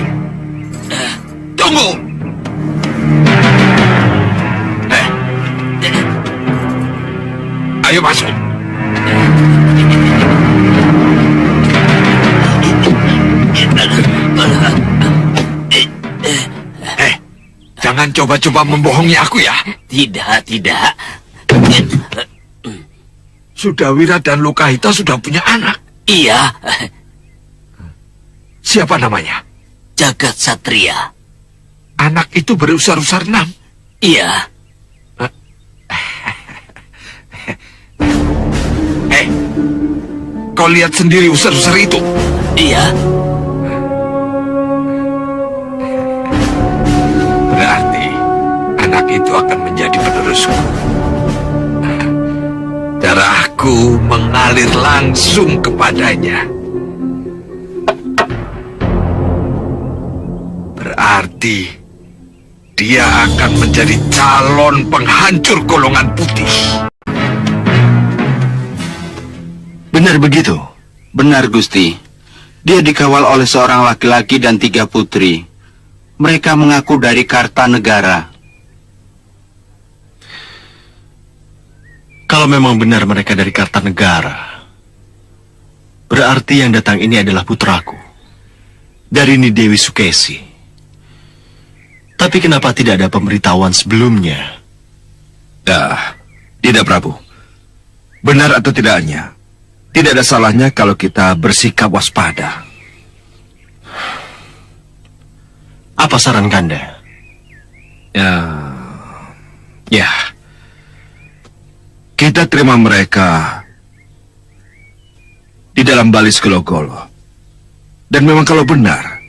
[SPEAKER 8] tunggu. Ayo masuk. Jangan coba-coba membohongi aku ya.
[SPEAKER 15] Tidak, tidak.
[SPEAKER 8] Sudawira dan Lokahita sudah punya anak.
[SPEAKER 15] Iya.
[SPEAKER 8] Siapa namanya?
[SPEAKER 15] Jagat Satria.
[SPEAKER 8] Anak itu berusar-usar 6?
[SPEAKER 15] Iya.
[SPEAKER 8] Kau lihat sendiri usar-usar itu?
[SPEAKER 15] Iya.
[SPEAKER 8] Berarti anak itu akan menjadi penerusku. Darahku mengalir langsung kepadanya. Berarti dia akan menjadi calon penghancur golongan putih.
[SPEAKER 16] Benar begitu? Benar, Gusti. Dia dikawal oleh seorang laki-laki dan 3 putri. Mereka mengaku dari Kartanegara.
[SPEAKER 10] Kalau memang benar mereka dari Kartanegara, berarti yang datang ini adalah putraku, dari Dewi Sukesi. Tapi kenapa tidak ada pemberitahuan sebelumnya?
[SPEAKER 17] Tidak, Prabu. Benar atau tidaknya, tidak ada salahnya kalau kita bersikap waspada.
[SPEAKER 10] Apa saran Kanda?
[SPEAKER 17] Ya. Kita terima mereka di dalam balis Golo-Golo. Dan memang kalau benar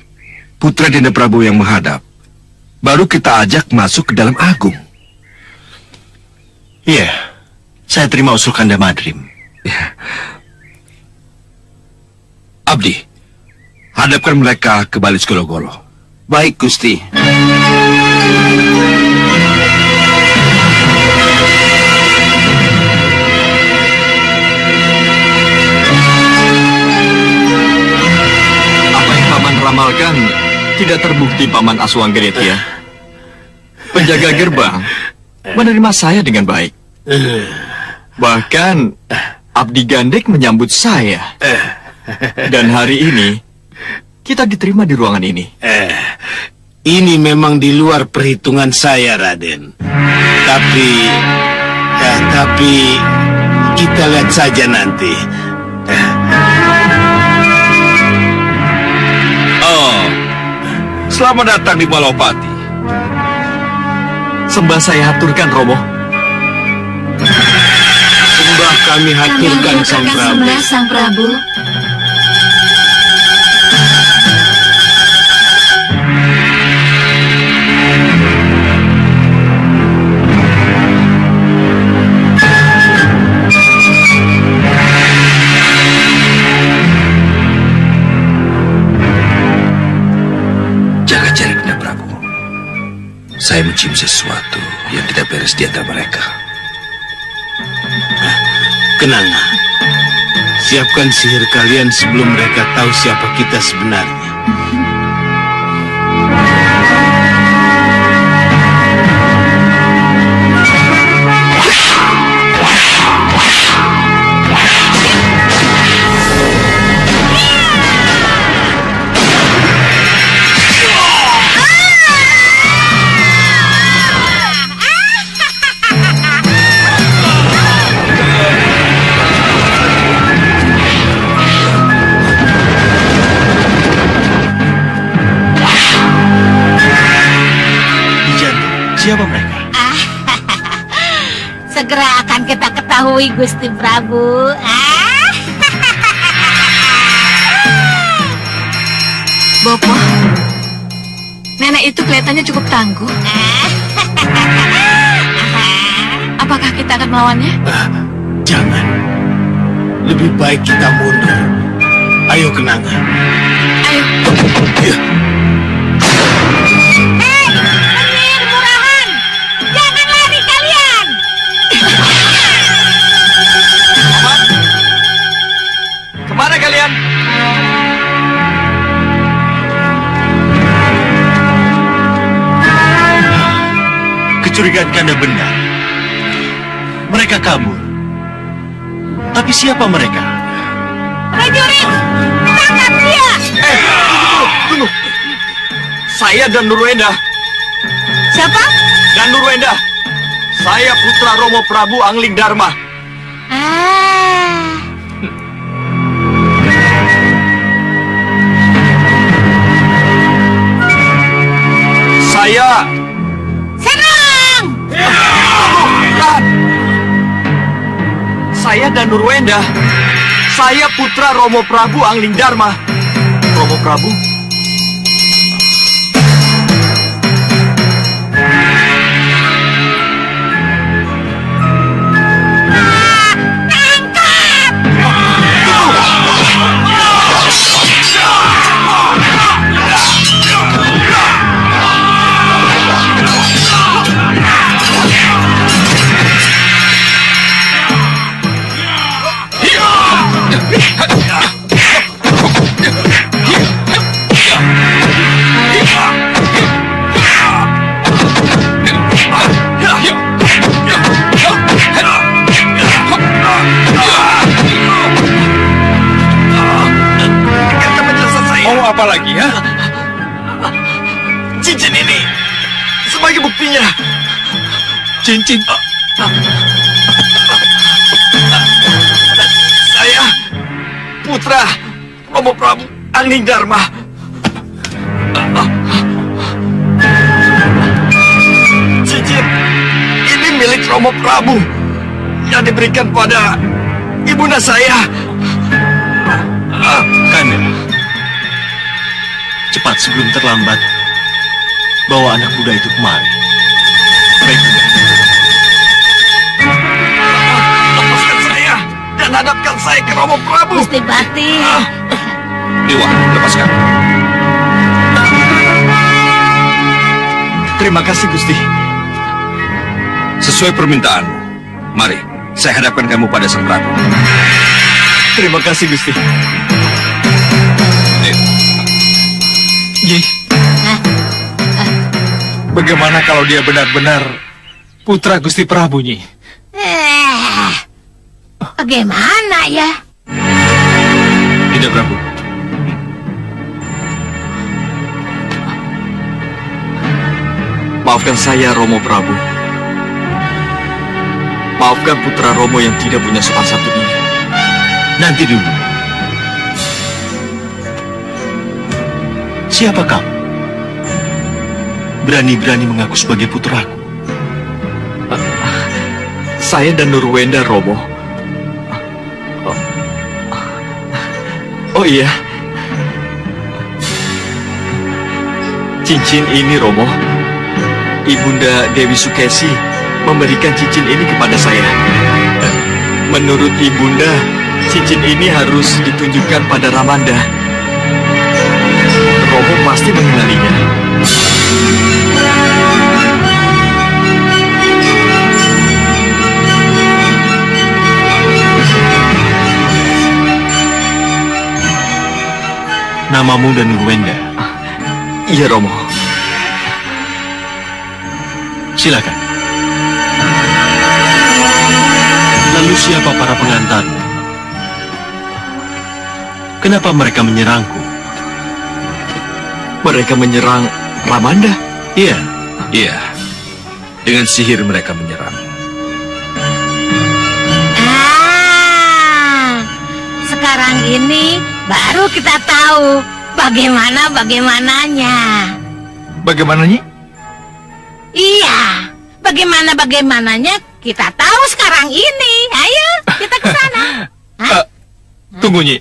[SPEAKER 17] putra Dinda Prabu yang menghadap, baru kita ajak masuk ke dalam agung.
[SPEAKER 10] Iya, saya terima usul Kanda Madrim.
[SPEAKER 17] Abdi, hadapkan mereka ke balis Golo-Golo.
[SPEAKER 16] Baik, Gusti.
[SPEAKER 13] Apa yang Paman ramalkan tidak terbukti, Paman Aswanggeretya. Penjaga gerbang menerima saya dengan baik. Bahkan Abdi Gandek menyambut saya. Dan hari ini kita diterima di ruangan ini.
[SPEAKER 12] Ini memang di luar perhitungan saya, Raden. Tapi kita lihat saja nanti.
[SPEAKER 13] Oh, selamat datang di Balopati. Sembah saya haturkan, Romo.
[SPEAKER 12] Sembah kami haturkan, Sang Prabu.
[SPEAKER 5] Sembah Sang Prabu.
[SPEAKER 9] Jaga jaraknya, Prabu. Saya mencium sesuatu yang tidak beres di antara mereka.
[SPEAKER 12] Kenanga, siapkan sihir kalian sebelum mereka tahu siapa kita sebenarnya.
[SPEAKER 10] Siapa mereka?
[SPEAKER 11] Segera akan kita ketahui, Gusti Prabu.
[SPEAKER 5] Bopo, nenek itu kelihatannya cukup tangguh. Apakah kita akan melawannya?
[SPEAKER 12] Jangan. Lebih baik kita mundur. Ayo, Kenanga.
[SPEAKER 5] Ayo.
[SPEAKER 11] Jangan lari kalian!
[SPEAKER 13] Kemana kalian?
[SPEAKER 10] Kecurigaan Kanda benar. Mereka kabur. Tapi siapa mereka?
[SPEAKER 11] Prajurit, tangkap dia!
[SPEAKER 13] Tunggu. Saya dan Nurwenda.
[SPEAKER 11] Siapa?
[SPEAKER 13] Dan Nurwenda. Saya putra Romo Prabu Angling Dharma. Saya.
[SPEAKER 11] Serang!
[SPEAKER 13] Saya dan Nurwenda. Saya putra Romo Prabu Angling Dharma. Romo Prabu.
[SPEAKER 4] Apa lagi, ya?
[SPEAKER 13] Cincin ini sebagai buktinya.
[SPEAKER 4] Cincin.
[SPEAKER 13] Saya putra Romo Prabu Angling Dharma. Cincin ini milik Romo Prabu yang diberikan pada ibunda saya.
[SPEAKER 10] Kanda, cepat sebelum terlambat, bawa anak muda itu kemari.
[SPEAKER 13] Baik, lepaskan saya dan hadapkan saya ke Romo Prabu.
[SPEAKER 11] Gusti Pati.
[SPEAKER 4] Dewa, lepaskan.
[SPEAKER 13] Terima kasih, Gusti.
[SPEAKER 17] Sesuai permintaanmu. Mari, saya hadapkan kamu pada Sang Prabu.
[SPEAKER 13] Terima kasih, Gusti.
[SPEAKER 4] Nyi, bagaimana kalau dia benar-benar putra Gusti Prabu, Nyi?
[SPEAKER 11] Bagaimana ya?
[SPEAKER 17] Tidak, Prabu.
[SPEAKER 13] Maafkan saya, Romo Prabu. Maafkan putra Romo yang tidak punya sopan santun ini.
[SPEAKER 10] Nanti dulu. Siapa kamu? Berani-berani mengaku sebagai putraku.
[SPEAKER 13] Saya dan Nurwenda, Romo. Oh iya. Cincin ini, Romo. Ibunda Dewi Sukesi memberikan cincin ini kepada saya. Menurut Ibunda, cincin ini harus ditunjukkan pada Ramanda. Romo pasti mengenalinya.
[SPEAKER 10] Namamu dan Nurwenda?
[SPEAKER 13] Iya, Romo.
[SPEAKER 10] Silakan. Lalu siapa para pengantarmu? Kenapa mereka menyerangku?
[SPEAKER 13] Mereka menyerang Ramanda?
[SPEAKER 10] Iya.
[SPEAKER 17] Iya. Dengan sihir mereka menyerang.
[SPEAKER 11] Sekarang ini baru kita tahu bagaimananya.
[SPEAKER 4] Bagaimana, Nyi?
[SPEAKER 11] Iya, bagaimananya kita tahu sekarang ini. Ayo, kita ke sana.
[SPEAKER 4] Tunggu, Nyi.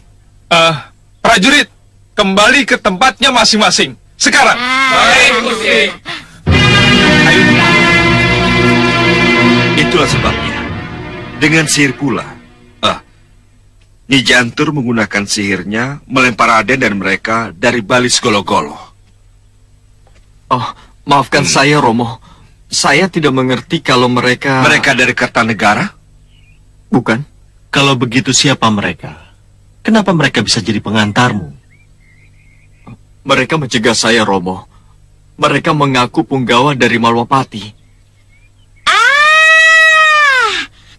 [SPEAKER 4] Prajurit, kembali ke tempatnya masing-masing. Sekarang.
[SPEAKER 8] Baik, Gusti.
[SPEAKER 4] Ayo.
[SPEAKER 17] Itulah sebabnya. Dengan sihir pula. Nyi Jantur menggunakan sihirnya melempar Raden dan mereka dari Balis Golo-Golo.
[SPEAKER 13] Oh, maafkan saya, Romo. Saya tidak mengerti kalau mereka...
[SPEAKER 17] Mereka dari Kertanegara?
[SPEAKER 13] Bukan.
[SPEAKER 10] Kalau begitu siapa mereka? Kenapa mereka bisa jadi pengantarmu?
[SPEAKER 13] Mereka mencegah saya, Romo. Mereka mengaku punggawa dari Malwapati.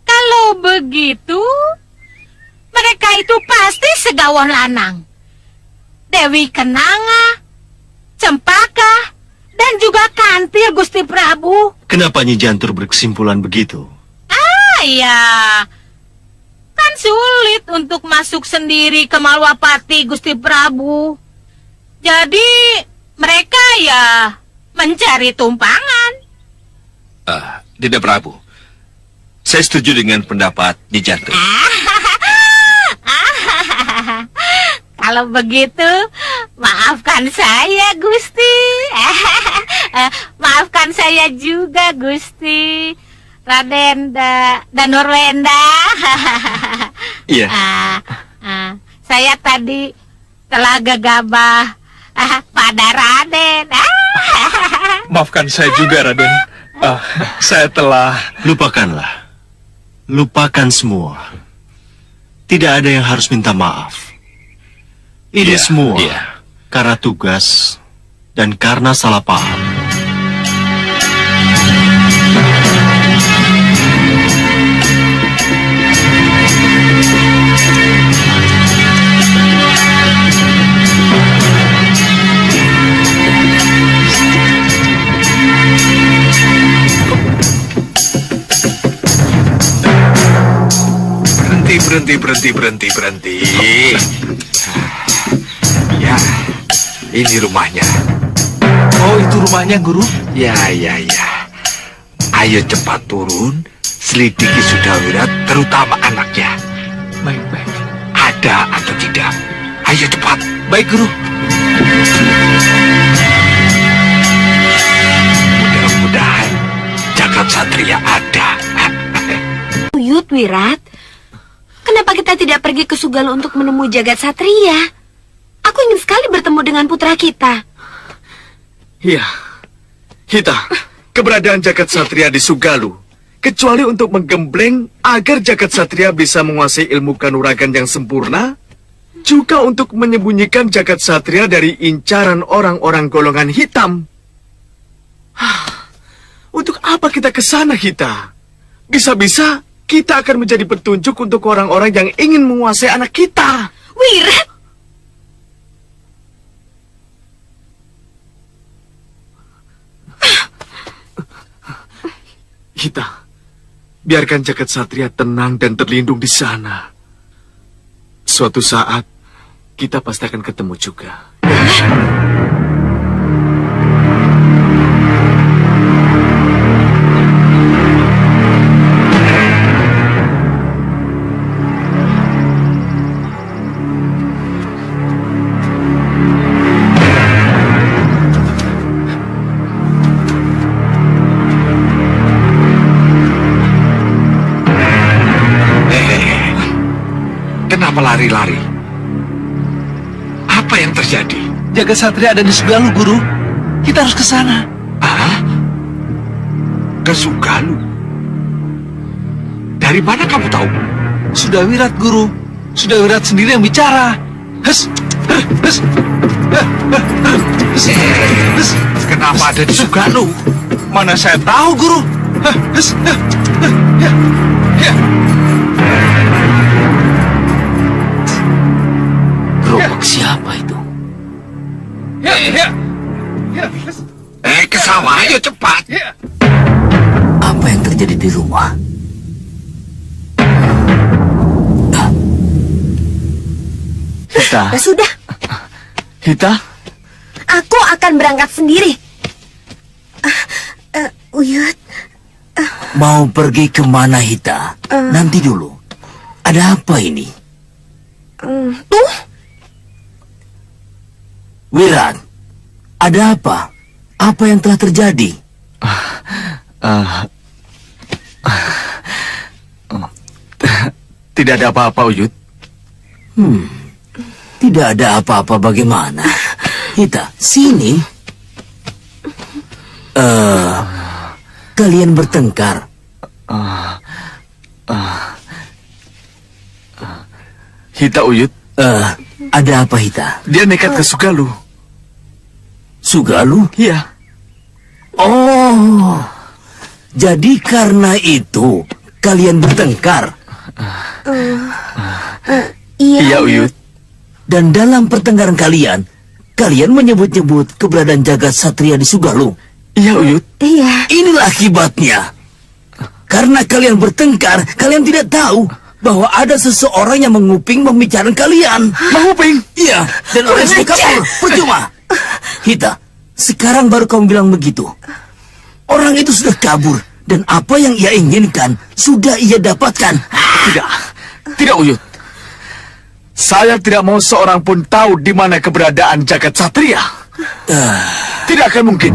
[SPEAKER 11] Kalau begitu, mereka itu pasti segawon lanang. Dewi Kenanga, Cempaka, dan juga Kantil, Gusti Prabu.
[SPEAKER 10] Kenapa Nyi Jantur berkesimpulan begitu?
[SPEAKER 11] Ya, kan sulit untuk masuk sendiri ke Malwapati, Gusti Prabu. Jadi, mereka ya mencari tumpangan.
[SPEAKER 17] Tidak, Prabu. Saya setuju dengan pendapat Nyi Jantur.
[SPEAKER 11] Kalau begitu, maafkan saya, Gusti. Maafkan saya juga, Gusti. Raden dan Nurwenda.
[SPEAKER 13] Iya.
[SPEAKER 11] Saya tadi telah gegabah pada Raden.
[SPEAKER 4] Maafkan saya juga, Raden. Saya telah...
[SPEAKER 10] Lupakanlah. Lupakan semua. Tidak ada yang harus minta maaf. Ini semua karena tugas dan karena salah paham.
[SPEAKER 17] Berhenti. Ya, ini rumahnya.
[SPEAKER 4] Oh, itu rumahnya, Guru?
[SPEAKER 17] Ya. Ayo cepat turun, selidiki Sudawirat, terutama anaknya.
[SPEAKER 4] Baik.
[SPEAKER 17] Ada atau tidak? Ayo cepat.
[SPEAKER 4] Baik, Guru.
[SPEAKER 17] Mudah-mudahan Jagat Satria ada.
[SPEAKER 14] Buyut, Wirat. Kenapa kita tidak pergi ke Sugalo untuk menemui Jagat Satria? Aku ingin sekali bertemu dengan putra kita.
[SPEAKER 13] Iya.
[SPEAKER 17] Hita, keberadaan jagat satria di Sugalu, kecuali untuk menggembleng agar jagat satria bisa menguasai ilmu kanuragan yang sempurna, juga untuk menyembunyikan jagat satria dari incaran orang-orang golongan hitam. Untuk apa kita ke sana, Hita? Bisa-bisa kita akan menjadi petunjuk untuk orang-orang yang ingin menguasai anak kita.
[SPEAKER 11] Wirat!
[SPEAKER 17] Hita, biarkan jagat satria tenang dan terlindung di sana. Suatu saat, kita pasti akan ketemu juga.
[SPEAKER 9] Kenapa lari-lari? Apa yang terjadi?
[SPEAKER 18] Jagat satria ada di Sugalu, Guru. Kita harus ke sana.
[SPEAKER 9] Ah? Ke Sugalu? Dari mana kamu tahu?
[SPEAKER 18] Sudah Wirat, Guru. Sudah Wirat sendiri yang bicara.
[SPEAKER 9] Kenapa ada di Sugalu?
[SPEAKER 18] Mana saya tahu, Guru.
[SPEAKER 15] Gerobak siapa itu?
[SPEAKER 9] Ke sawah, ayo cepat.
[SPEAKER 15] Apa yang terjadi di rumah?
[SPEAKER 7] Hita.
[SPEAKER 11] Sudah,
[SPEAKER 7] Hita?
[SPEAKER 11] aku akan berangkat sendiri. Uyut.
[SPEAKER 15] Mau pergi kemana, Hita? Nanti dulu. Ada apa ini?
[SPEAKER 11] Tuh,
[SPEAKER 15] Wirat, ada apa? Apa yang telah terjadi?
[SPEAKER 7] Tidak ada apa-apa, Uyut.
[SPEAKER 15] Tidak ada apa-apa bagaimana? Hita, sini. Kalian bertengkar.
[SPEAKER 7] Hita, Uyut.
[SPEAKER 15] Ada apa, Hita?
[SPEAKER 17] Dia nekat ke Sugalu.
[SPEAKER 15] Sugalu?
[SPEAKER 17] Iya.
[SPEAKER 15] Oh, jadi karena itu kalian bertengkar?
[SPEAKER 11] iya,
[SPEAKER 7] Uyut.
[SPEAKER 15] Dan dalam pertengkaran kalian menyebut-nyebut keberadaan jagat satria di Sugalu?
[SPEAKER 7] Iya, Uyut.
[SPEAKER 11] Iya.
[SPEAKER 15] Inilah akibatnya. Karena kalian bertengkar, kalian tidak tahu bahwa ada seseorang yang menguping pembicaraan kalian.
[SPEAKER 7] Menguping?
[SPEAKER 15] Iya, dan orang itu kabur. Percuma. Hita, sekarang baru kamu bilang begitu. Orang itu sudah kabur, dan apa yang ia inginkan sudah ia dapatkan.
[SPEAKER 7] Tidak, Uyut. Saya tidak mau seorang pun tahu di mana keberadaan jagat satria. Tidak akan mungkin.